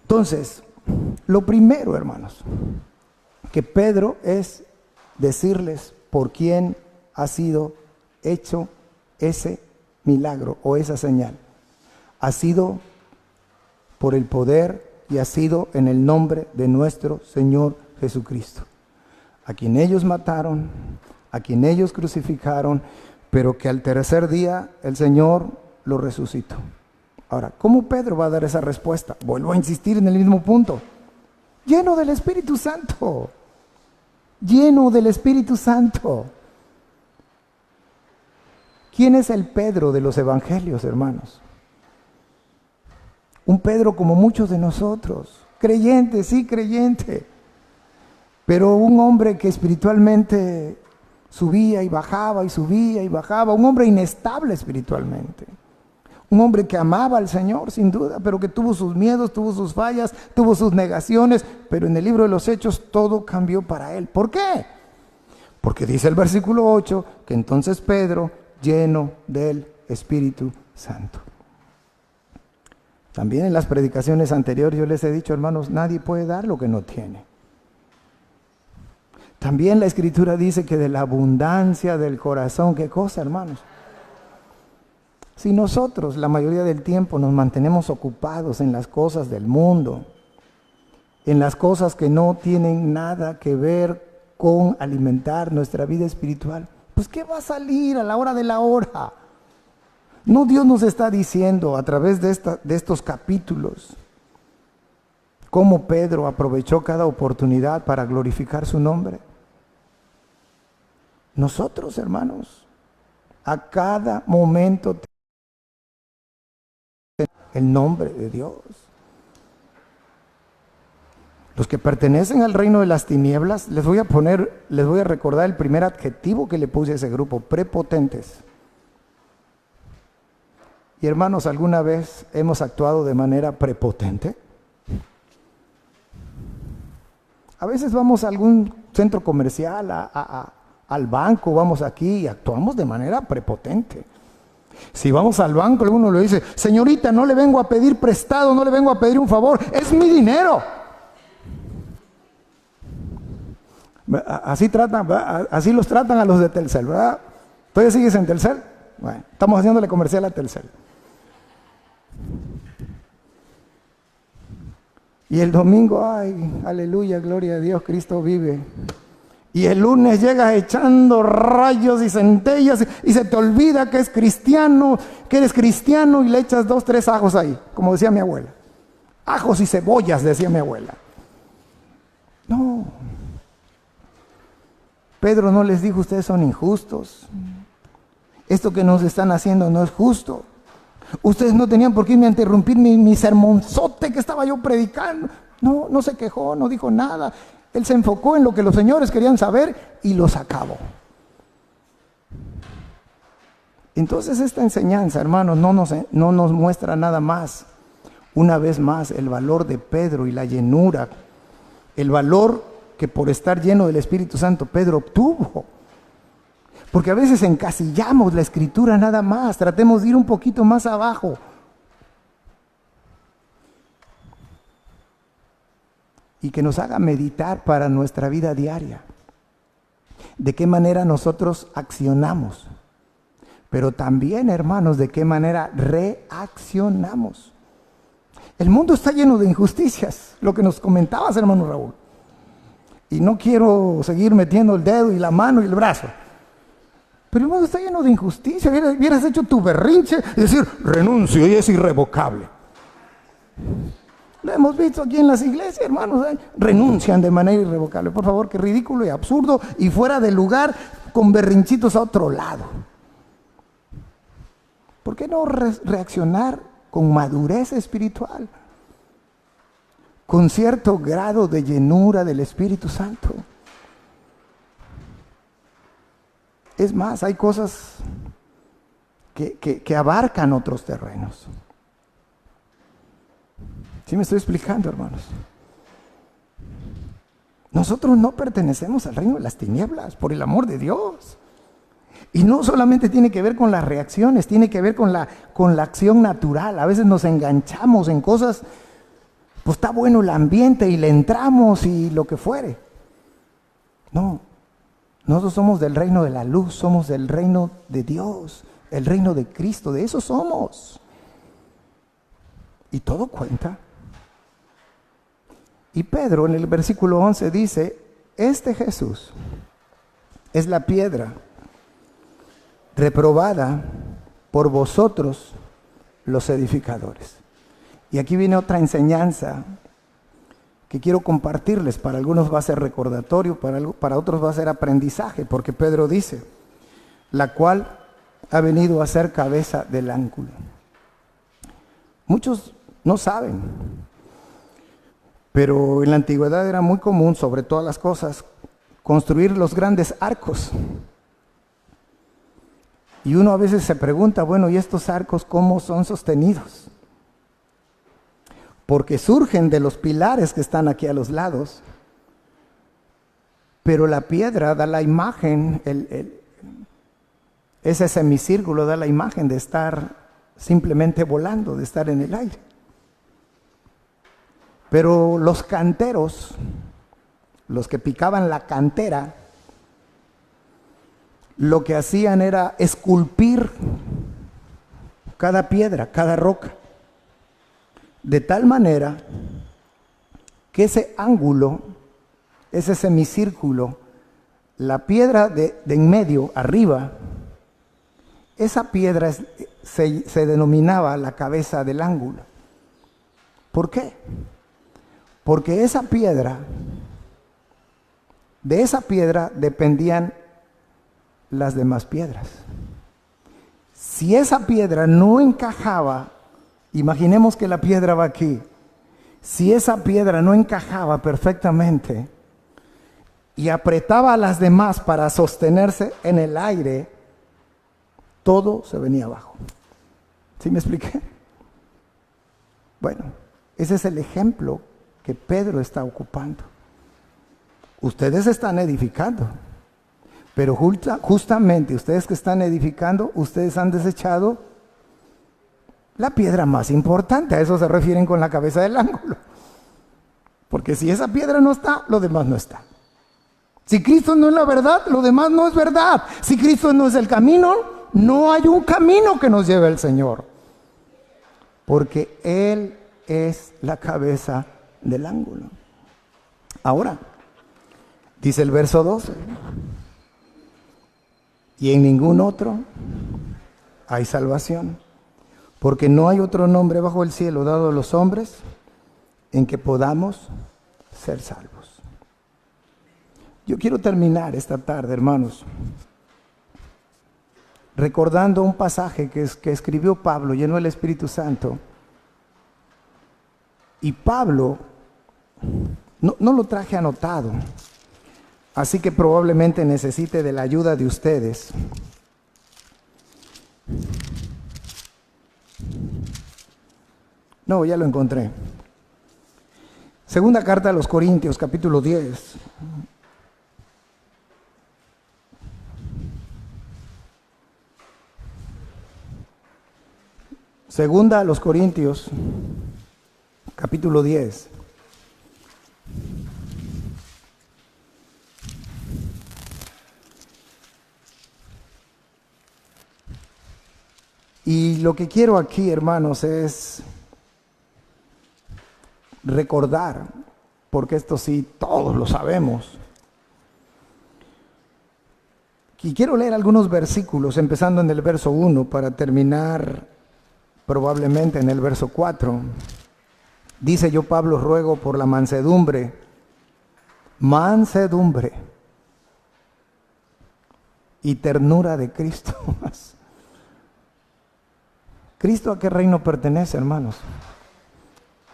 Entonces, lo primero, hermanos, que Pedro es decirles por quién ha sido hecho ese milagro o esa señal. Ha sido por el poder y ha sido en el nombre de nuestro Señor Jesucristo, a quien ellos mataron, a quien ellos crucificaron, pero que al tercer día el Señor lo resucitó. Ahora, ¿cómo Pedro va a dar esa respuesta? Vuelvo a insistir en el mismo punto. Lleno del Espíritu Santo. Lleno del Espíritu Santo. ¿Quién es el Pedro de los evangelios, hermanos? Un Pedro como muchos de nosotros. Creyente, sí, creyente. Pero un hombre que espiritualmente subía y bajaba y subía y bajaba. Un hombre inestable espiritualmente. Un hombre que amaba al Señor, sin duda, pero que tuvo sus miedos, tuvo sus fallas, tuvo sus negaciones, pero en el libro de los Hechos todo cambió para él. ¿Por qué? Porque dice el versículo 8 que entonces Pedro, lleno del Espíritu Santo. También en las predicaciones anteriores yo les he dicho, hermanos, nadie puede dar lo que no tiene. También la Escritura dice que de la abundancia del corazón, ¿qué cosa, hermanos? Si nosotros la mayoría del tiempo nos mantenemos ocupados en las cosas del mundo, en las cosas que no tienen nada que ver con alimentar nuestra vida espiritual, pues ¿qué va a salir a la hora de la hora? No, Dios nos está diciendo a través de estos capítulos cómo Pedro aprovechó cada oportunidad para glorificar su nombre. Nosotros, hermanos, a cada momento el nombre de Dios. Los que pertenecen al reino de las tinieblas, les voy a recordar el primer adjetivo que le puse a ese grupo: prepotentes. Y hermanos, ¿alguna vez hemos actuado de manera prepotente? A veces vamos a algún centro comercial, al banco, vamos aquí y actuamos de manera prepotente. Si vamos al banco, alguno le dice: señorita, no le vengo a pedir prestado, no le vengo a pedir un favor, es mi dinero. Así los tratan a los de Telcel, ¿verdad? ¿Todavía sigues en Telcel? Bueno, estamos haciéndole comercial a Telcel. Y el domingo, ay, aleluya, gloria a Dios, Cristo vive. Y el lunes llegas echando rayos y centellas y se te olvida que eres cristiano y le echas 2, 3 ajos ahí, como decía mi abuela. Ajos y cebollas, decía mi abuela. No. Pedro no les dijo: ustedes son injustos. Esto que nos están haciendo no es justo. Ustedes no tenían por qué irme a interrumpir mi sermonzote que estaba yo predicando. No se quejó, no dijo nada. Él se enfocó en lo que los señores querían saber y los acabó. Entonces esta enseñanza, hermanos, no nos muestra nada más. Una vez más, el valor de Pedro y la llenura. El valor que por estar lleno del Espíritu Santo Pedro obtuvo. Porque a veces encasillamos la Escritura nada más. Tratemos de ir un poquito más abajo. y que nos haga meditar para nuestra vida diaria. De qué manera nosotros accionamos, pero también, hermanos, de qué manera reaccionamos. El mundo está lleno de injusticias, lo que nos comentabas, hermano Raúl. Y no quiero seguir metiendo el dedo y la mano y el brazo. Pero el mundo está lleno de injusticia. Hubieras hecho tu berrinche y decir, renuncio y es irrevocable. Lo hemos visto aquí en las iglesias, hermanos, renuncian de manera irrevocable. Por favor, qué ridículo y absurdo y fuera de lugar con berrinchitos a otro lado. ¿Por qué no reaccionar con madurez espiritual? Con cierto grado de llenura del Espíritu Santo. Es más, hay cosas que abarcan otros terrenos. ¿Sí me estoy explicando, hermanos? Nosotros no pertenecemos al reino de las tinieblas, por el amor de Dios. Y no solamente tiene que ver con las reacciones, tiene que ver con la acción natural. A veces nos enganchamos en cosas, pues está bueno el ambiente y le entramos y lo que fuere. No, nosotros somos del reino de la luz, somos del reino de Dios, el reino de Cristo, de eso somos. Y todo cuenta. Y Pedro en el versículo 11 dice, este Jesús es la piedra reprobada por vosotros los edificadores. Y aquí viene otra enseñanza que quiero compartirles. Para algunos va a ser recordatorio, para otros va a ser aprendizaje, porque Pedro dice, la cual ha venido a ser cabeza del ángulo. Muchos no saben, pero en la antigüedad era muy común, sobre todas las cosas, construir los grandes arcos. Y uno a veces se pregunta, bueno, ¿y estos arcos cómo son sostenidos? Porque surgen de los pilares que están aquí a los lados, pero la piedra da la imagen, ese semicírculo da la imagen de estar simplemente volando, de estar en el aire. Pero los canteros, los que picaban la cantera, lo que hacían era esculpir cada piedra, cada roca, de tal manera que ese ángulo, ese semicírculo, la piedra de en medio, arriba, esa piedra se denominaba la cabeza del ángulo. ¿Por qué? Porque esa piedra, de esa piedra dependían las demás piedras. Si esa piedra no encajaba, imaginemos que la piedra va aquí, si esa piedra no encajaba perfectamente y apretaba a las demás para sostenerse en el aire, todo se venía abajo. ¿Sí me expliqué? Bueno, ese es el ejemplo que Pedro está ocupando. Ustedes están edificando, pero justamente ustedes que están edificando, ustedes han desechado la piedra más importante. A eso se refieren con la cabeza del ángulo. Porque si esa piedra no está, lo demás no está. Si Cristo no es la verdad, lo demás no es verdad. Si Cristo no es el camino, no hay un camino que nos lleve al Señor. Porque Él es la cabeza del ángulo. Ahora, dice el verso 12, y en ningún otro hay salvación, porque no hay otro nombre bajo el cielo dado a los hombres en que podamos ser salvos. Yo quiero terminar esta tarde, hermanos, recordando un pasaje que escribió Pablo, lleno del Espíritu Santo. Y Pablo, no lo traje anotado, así que probablemente necesite de la ayuda de ustedes. No, ya lo encontré. Segunda carta a los Corintios, capítulo 10. Segunda a los Corintios, capítulo 10. Y lo que quiero aquí, hermanos, es recordar, porque esto sí todos lo sabemos. Y quiero leer algunos versículos, empezando en el verso 1 para terminar probablemente en el verso 4. Dice: yo, Pablo, ruego por la mansedumbre y ternura de Cristo. ¿Cristo a qué reino pertenece, hermanos?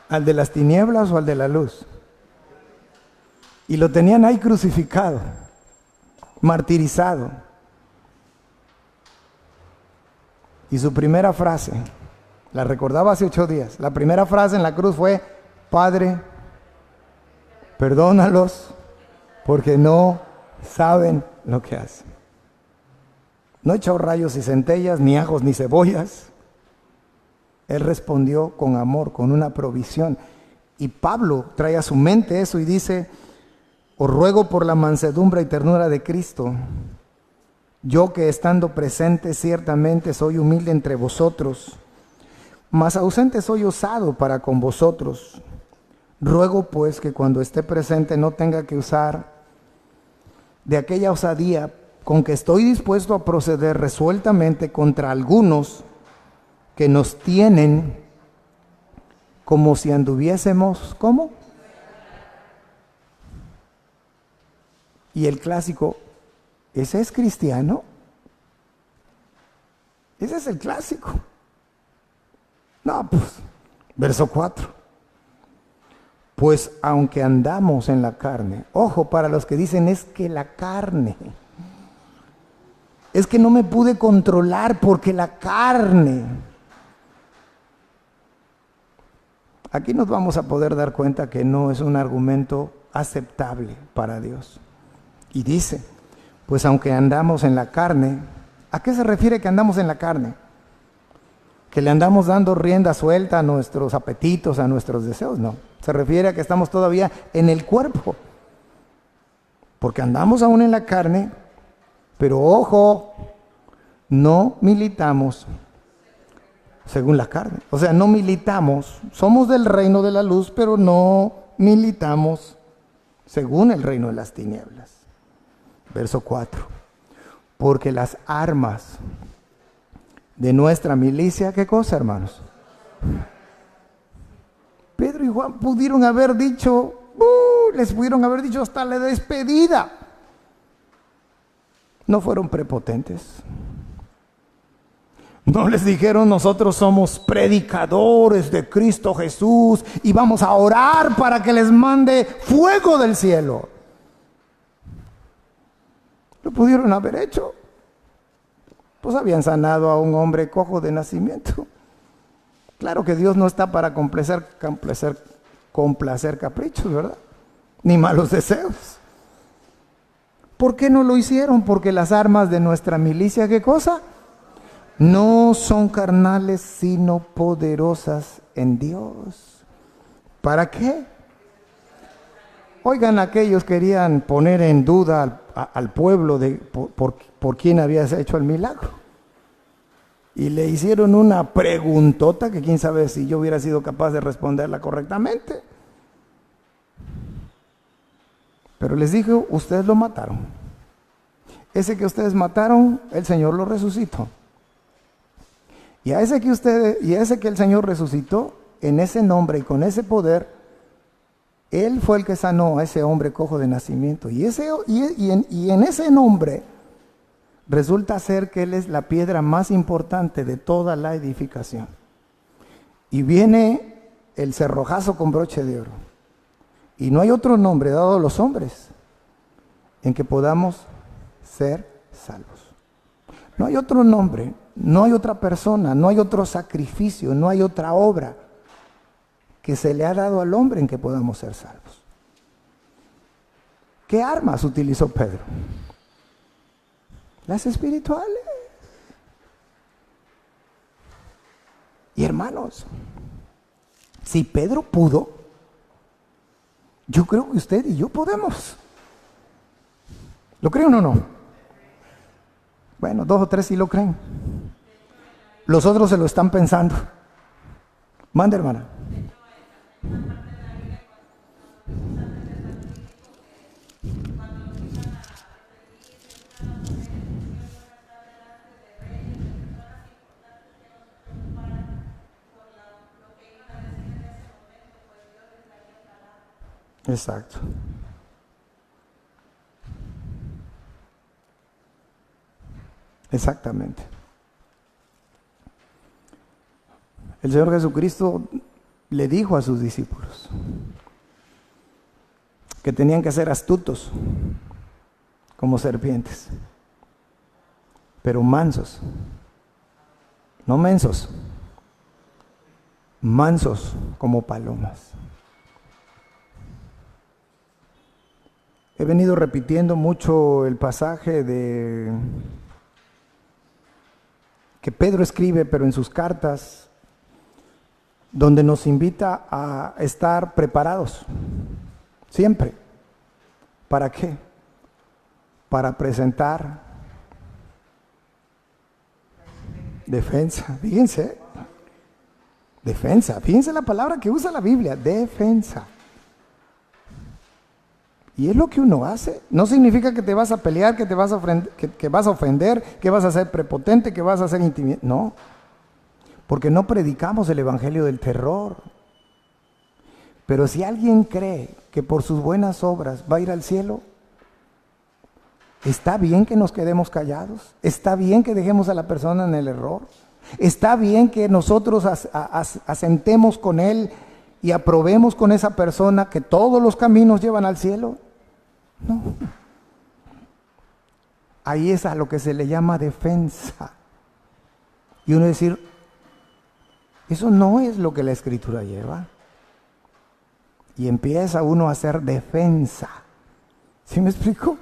¿Al de las tinieblas o al de la luz? Y lo tenían ahí crucificado, martirizado. Y su primera frase, la recordaba hace 8 días, la primera frase en la cruz fue: Padre, perdónalos, porque no saben lo que hacen. No echó rayos y centellas, ni ajos ni cebollas. Él respondió con amor, con una provisión. Y Pablo trae a su mente eso y dice: os ruego por la mansedumbre y ternura de Cristo, yo que estando presente ciertamente soy humilde entre vosotros, mas ausente soy osado para con vosotros. Ruego pues que cuando esté presente no tenga que usar de aquella osadía con que estoy dispuesto a proceder resueltamente contra algunos que nos tienen como si anduviésemos, ¿cómo? Y el clásico: ¿ese es cristiano? Ese es el clásico. No, pues, verso 4. Pues aunque andamos en la carne, ojo para los que dicen: es que la carne, es que no me pude controlar porque la carne. Aquí nos vamos a poder dar cuenta que no es un argumento aceptable para Dios. Y dice: pues aunque andamos en la carne. ¿A qué se refiere que andamos en la carne? ¿Que le andamos dando rienda suelta a nuestros apetitos, a nuestros deseos? No, se refiere a que estamos todavía en el cuerpo. Porque andamos aún en la carne, pero ojo, no militamos según la carne. O sea, no militamos, somos del reino de la luz, pero no militamos según el reino de las tinieblas. Verso 4. Porque las armas de nuestra milicia, ¿qué cosa, hermanos? Pedro y Juan pudieron haber dicho, les pudieron haber dicho hasta la despedida. No fueron prepotentes. No les dijeron: nosotros somos predicadores de Cristo Jesús y vamos a orar para que les mande fuego del cielo. Lo pudieron haber hecho. Pues habían sanado a un hombre cojo de nacimiento. Claro que Dios no está para complacer caprichos, ¿verdad? Ni malos deseos. ¿Por qué no lo hicieron? Porque las armas de nuestra milicia, ¿qué cosa? No son carnales, sino poderosas en Dios. ¿Para qué? Oigan, aquellos querían poner en duda al pueblo por quién había hecho el milagro. Y le hicieron una preguntota que quién sabe si yo hubiera sido capaz de responderla correctamente. Pero les dijo: ustedes lo mataron. Ese que ustedes mataron, el Señor lo resucitó. Y a ese que el Señor resucitó, en ese nombre y con ese poder, Él fue el que sanó a ese hombre cojo de nacimiento. Y en ese nombre resulta ser que Él es la piedra más importante de toda la edificación. Y viene el cerrojazo con broche de oro. Y no hay otro nombre dado a los hombres en que podamos ser salvos. No hay otro nombre, no hay otra persona, no hay otro sacrificio, no hay otra obra que se le ha dado al hombre en que podamos ser salvos. ¿Qué armas utilizó Pedro? Las espirituales. Y hermanos, si Pedro pudo, yo creo que usted y yo podemos. ¿Lo creen o no? Bueno, 2 o 3 sí lo creen. Los otros se lo están pensando. Mande, hermana. Exacto. Exactamente. El Señor Jesucristo le dijo a sus discípulos que tenían que ser astutos como serpientes, pero mansos, no mensos, mansos como palomas. He venido repitiendo mucho el pasaje que Pedro escribe, pero en sus cartas, donde nos invita a estar preparados, siempre. ¿Para qué? Para presentar defensa. Fíjense, defensa. Fíjense la palabra que usa la Biblia, defensa. Y es lo que uno hace. No significa que te vas a pelear, que te vas a ofender, que vas a ser prepotente, que vas a ser intimidante. No, porque no predicamos el evangelio del terror. Pero si alguien cree que por sus buenas obras va a ir al cielo, está bien que nos quedemos callados, está bien que dejemos a la persona en el error, está bien que nosotros asentemos con él y aprobemos con esa persona que todos los caminos llevan al cielo. No. Ahí es a lo que se le llama defensa. Y uno decir, eso no es lo que la Escritura lleva. Y empieza uno a hacer defensa. ¿Sí me explico?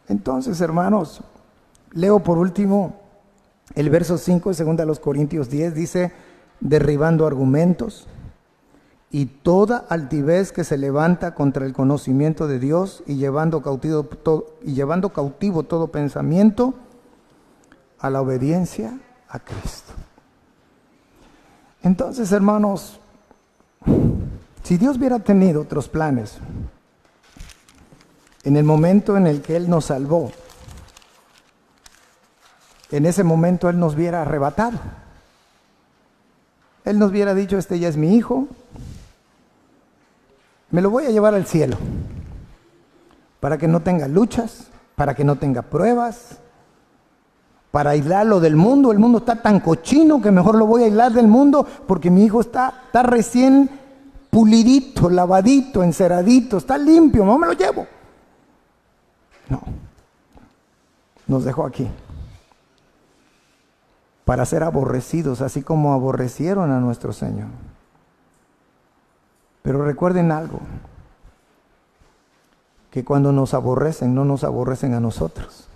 Entonces, hermanos, leo por último el verso 5 de 2 Corintios 10, dice, derribando argumentos y toda altivez que se levanta contra el conocimiento de Dios y llevando cautivo todo pensamiento a la obediencia a Cristo. Entonces, hermanos, si Dios hubiera tenido otros planes en el momento en el que Él nos salvó, en ese momento Él nos hubiera arrebatado. Él nos hubiera dicho, este ya es mi hijo, me lo voy a llevar al cielo, para que no tenga luchas, para que no tenga pruebas, para aislarlo del mundo. El mundo está tan cochino que mejor lo voy a aislar del mundo, porque mi hijo está recién pulidito, lavadito, enceradito, está limpio, no me lo llevo. No, nos dejó aquí para ser aborrecidos, así como aborrecieron a nuestro Señor. Pero recuerden algo, que cuando nos aborrecen, no nos aborrecen a nosotros,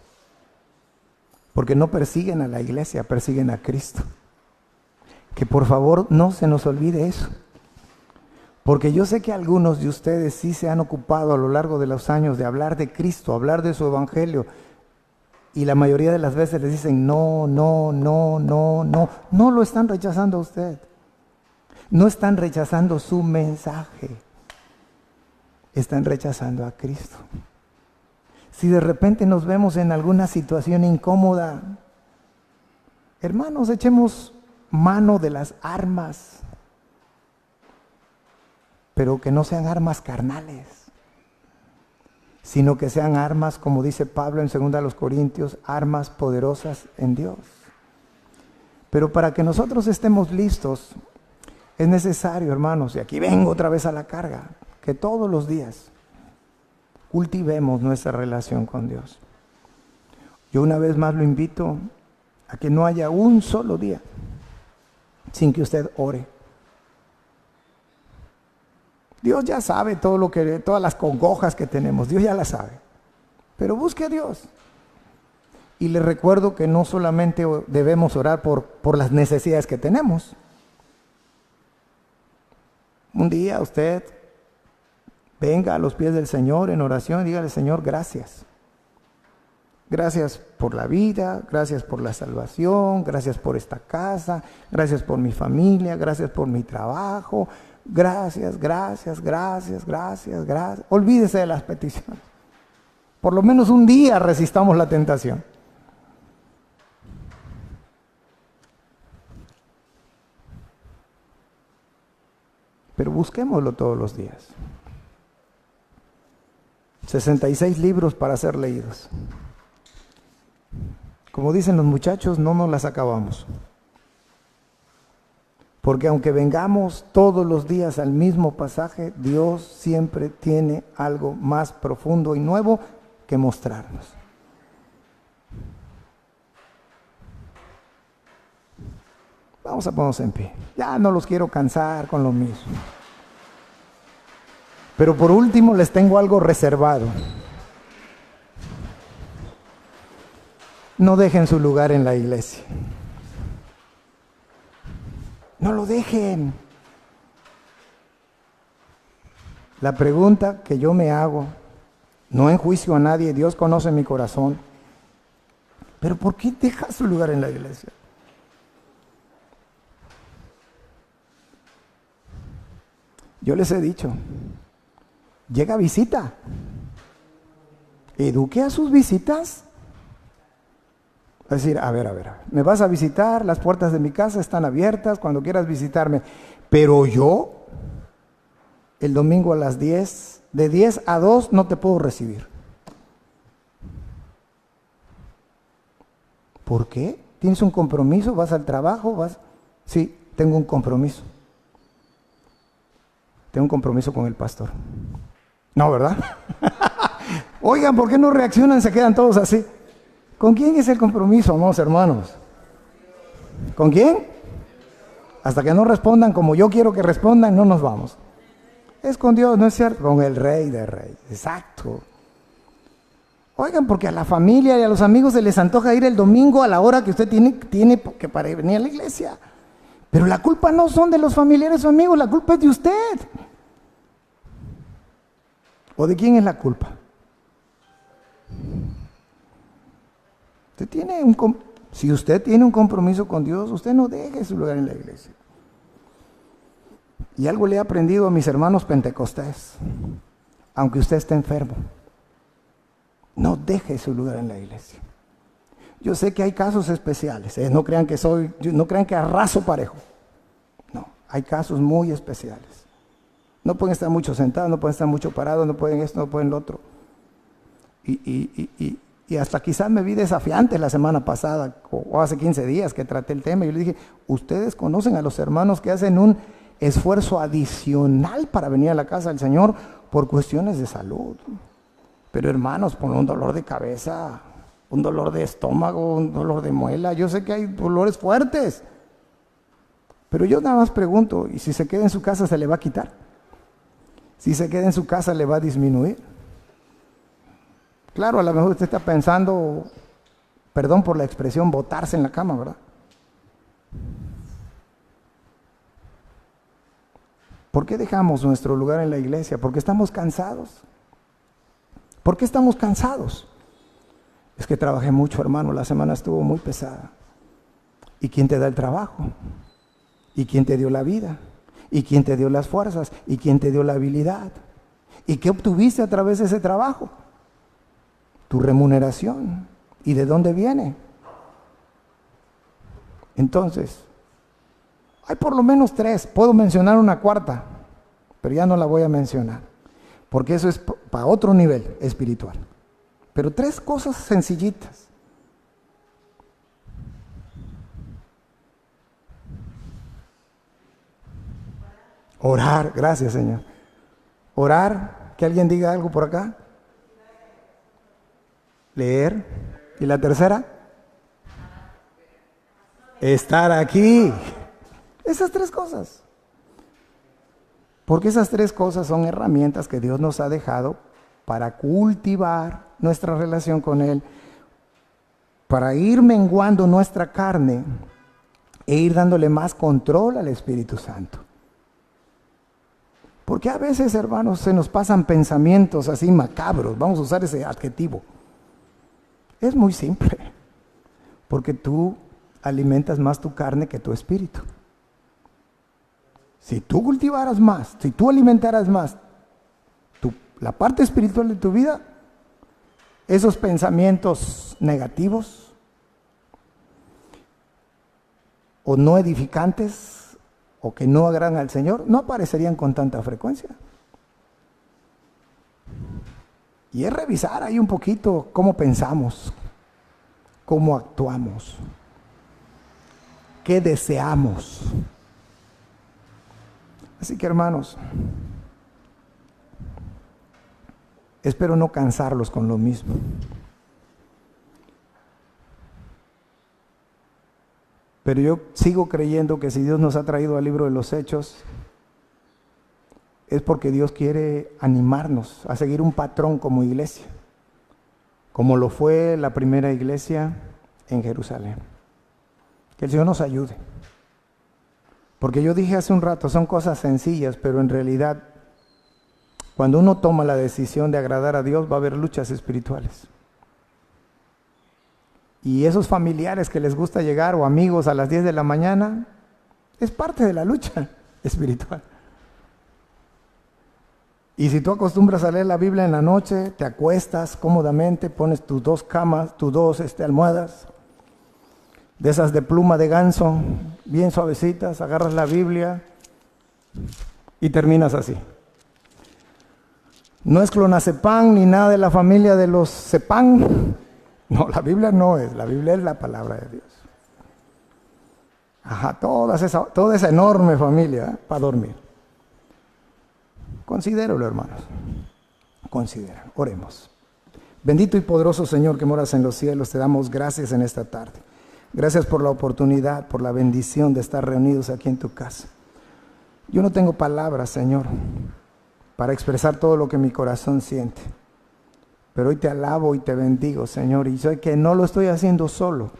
porque no persiguen a la iglesia, persiguen a Cristo. Que por favor no se nos olvide eso, porque yo sé que algunos de ustedes sí se han ocupado a lo largo de los años de hablar de Cristo, hablar de su evangelio, y la mayoría de las veces les dicen no lo están rechazando a usted. No están rechazando su mensaje, están rechazando a Cristo. Si de repente nos vemos en alguna situación incómoda, hermanos, echemos mano de las armas, pero que no sean armas carnales, sino que sean armas, como dice Pablo en 2 Corintios, armas poderosas en Dios. Pero para que nosotros estemos listos, es necesario, hermanos, y aquí vengo otra vez a la carga, que todos los días cultivemos nuestra relación con Dios. Yo una vez más lo invito a que no haya un solo día sin que usted ore. Dios ya sabe todas las congojas que tenemos, Dios ya las sabe. Pero busque a Dios. Y le recuerdo que no solamente debemos orar por las necesidades que tenemos. Un día usted venga a los pies del Señor en oración y dígale, Señor, gracias. Gracias por la vida, gracias por la salvación, gracias por esta casa, gracias por mi familia, gracias por mi trabajo. Gracias, gracias, gracias, gracias, gracias. Olvídese de las peticiones. Por lo menos un día resistamos la tentación. Pero busquémoslo todos los días. 66 libros para ser leídos. Como dicen los muchachos, no nos las acabamos. Porque aunque vengamos todos los días al mismo pasaje, Dios siempre tiene algo más profundo y nuevo que mostrarnos. Vamos a ponernos en pie. Ya no los quiero cansar con lo mismo. Pero por último les tengo algo reservado. No dejen su lugar en la iglesia. No lo dejen. La pregunta que yo me hago, no en juicio a nadie, Dios conoce mi corazón, pero ¿por qué deja su lugar en la iglesia? Yo les he dicho, llega a visita, eduque a sus visitas. Es decir, a ver, me vas a visitar, las puertas de mi casa están abiertas cuando quieras visitarme, pero yo, el domingo a las 10, de 10 a 2 no te puedo recibir. ¿Por qué? ¿Tienes un compromiso? ¿Vas al trabajo? ¿Vas? Sí, tengo un compromiso. Tengo un compromiso con el pastor. No, ¿verdad? Oigan, ¿por qué no reaccionan? Se quedan todos así. ¿Con quién es el compromiso, amados hermanos? ¿Con quién? Hasta que no respondan como yo quiero que respondan, no nos vamos. Es con Dios, ¿no es cierto? Con el Rey de Reyes, exacto. Oigan, porque a la familia y a los amigos se les antoja ir el domingo a la hora que usted tiene que para venir a la iglesia. Pero la culpa no son de los familiares o amigos, la culpa es de usted. ¿O de quién es la culpa? Si usted tiene un compromiso con Dios, usted no deje su lugar en la iglesia. Y algo le he aprendido a mis hermanos pentecostés. Aunque usted esté enfermo, no deje su lugar en la iglesia. Yo sé que hay casos especiales, no crean que arraso parejo. No, hay casos muy especiales. No pueden estar mucho sentados, no pueden estar mucho parados, no pueden esto, no pueden lo otro. Y hasta quizás me vi desafiante la semana pasada o hace 15 días que traté el tema. Y yo le dije, ustedes conocen a los hermanos que hacen un esfuerzo adicional para venir a la casa del Señor por cuestiones de salud. Pero hermanos, por un dolor de cabeza, un dolor de estómago, un dolor de muela, yo sé que hay dolores fuertes. Pero yo nada más pregunto, ¿y si se queda en su casa se le va a quitar? Si se queda en su casa le va a disminuir. Claro, a lo mejor usted está pensando, perdón por la expresión, botarse en la cama, ¿verdad? ¿Por qué dejamos nuestro lugar en la iglesia? Porque estamos cansados. ¿Por qué estamos cansados? Es que trabajé mucho, hermano, la semana estuvo muy pesada. ¿Y quién te da el trabajo? ¿Y quién te dio la vida? ¿Y quién te dio las fuerzas? ¿Y quién te dio la habilidad? ¿Y qué obtuviste a través de ese trabajo? Tu remuneración. ¿Y de dónde viene? Entonces, hay por lo menos 3. Puedo mencionar una cuarta, pero ya no la voy a mencionar, porque eso es para otro nivel espiritual. Pero 3 cosas sencillitas. Orar, gracias Señor. Orar, que alguien diga algo por acá. Leer. ¿Y la tercera? Estar aquí. Esas 3 cosas. Porque esas 3 cosas son herramientas que Dios nos ha dejado para cultivar nuestra relación con Él, para ir menguando nuestra carne e ir dándole más control al Espíritu Santo. Porque a veces, hermanos, se nos pasan pensamientos así macabros, vamos a usar ese adjetivo. Es muy simple, porque tú alimentas más tu carne que tu espíritu. Si tú cultivaras más, si tú alimentaras más la parte espiritual de tu vida, esos pensamientos negativos o no edificantes o que no agradan al Señor no aparecerían con tanta frecuencia. Y es revisar ahí un poquito cómo pensamos, cómo actuamos, qué deseamos. Así que, hermanos, espero no cansarlos con lo mismo. Pero yo sigo creyendo que si Dios nos ha traído al libro de los Hechos, es porque Dios quiere animarnos a seguir un patrón como iglesia, como lo fue la primera iglesia en Jerusalén. Que el Señor nos ayude. Porque yo dije hace un rato, son cosas sencillas, pero en realidad, cuando uno toma la decisión de agradar a Dios, va a haber luchas espirituales. Y esos familiares que les gusta llegar, o amigos a las 10 de la mañana, es parte de la lucha espiritual. Y si tú acostumbras a leer la Biblia en la noche, te acuestas cómodamente, pones tus 2 camas, tus 2 almohadas, de esas de pluma de ganso, bien suavecitas, agarras la Biblia y terminas así. No es clonazepam ni nada de la familia de los Cepam. No, la Biblia no es, la Biblia es la palabra de Dios. Ajá, toda esa enorme familia para dormir. Considéralo, hermanos. Considéralo. Oremos. Bendito y poderoso Señor que moras en los cielos, te damos gracias en esta tarde. Gracias por la oportunidad, por la bendición de estar reunidos aquí en tu casa. Yo no tengo palabras, Señor, para expresar todo lo que mi corazón siente. Pero hoy te alabo y te bendigo, Señor, y sé que no lo estoy haciendo solo.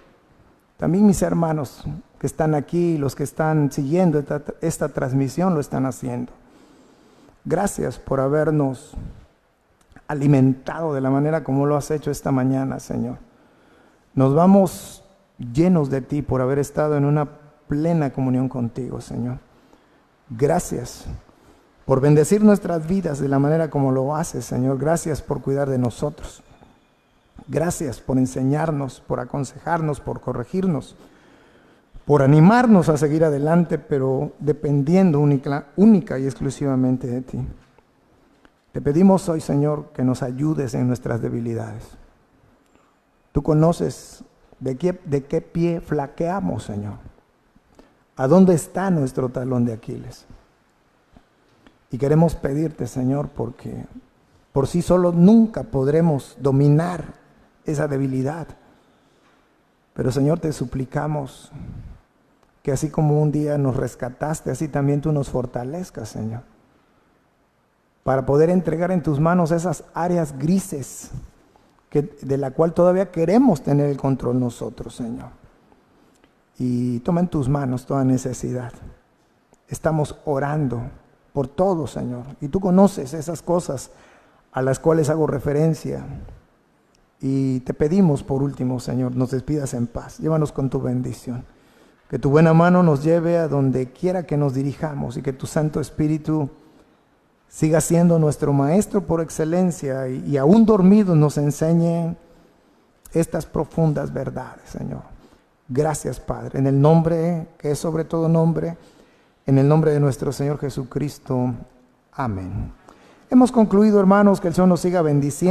También mis hermanos que están aquí, los que están siguiendo esta transmisión, lo están haciendo. Gracias por habernos alimentado de la manera como lo has hecho esta mañana, Señor. Nos vamos llenos de ti por haber estado en una plena comunión contigo, Señor. Gracias por bendecir nuestras vidas de la manera como lo haces, Señor. Gracias por cuidar de nosotros. Gracias por enseñarnos, por aconsejarnos, por corregirnos, por animarnos a seguir adelante, pero dependiendo única y exclusivamente de ti. Te pedimos hoy, Señor, que nos ayudes en nuestras debilidades. Tú conoces de qué pie flaqueamos, Señor. ¿A dónde está nuestro talón de Aquiles? Y queremos pedirte, Señor, porque por sí solos nunca podremos dominar esa debilidad. Pero, Señor, te suplicamos que así como un día nos rescataste, así también tú nos fortalezcas, Señor, para poder entregar en tus manos esas áreas grises de la cual todavía queremos tener el control nosotros, Señor. Y toma en tus manos toda necesidad. Estamos orando por todo, Señor, y tú conoces esas cosas a las cuales hago referencia. Y te pedimos por último, Señor, nos despidas en paz. Llévanos con tu bendición. Que tu buena mano nos lleve a donde quiera que nos dirijamos y que tu Santo Espíritu siga siendo nuestro Maestro por excelencia y aún dormido nos enseñe estas profundas verdades, Señor. Gracias, Padre, en el nombre que es sobre todo nombre, en el nombre de nuestro Señor Jesucristo. Amén. Hemos concluido, hermanos, que el Señor nos siga bendiciendo.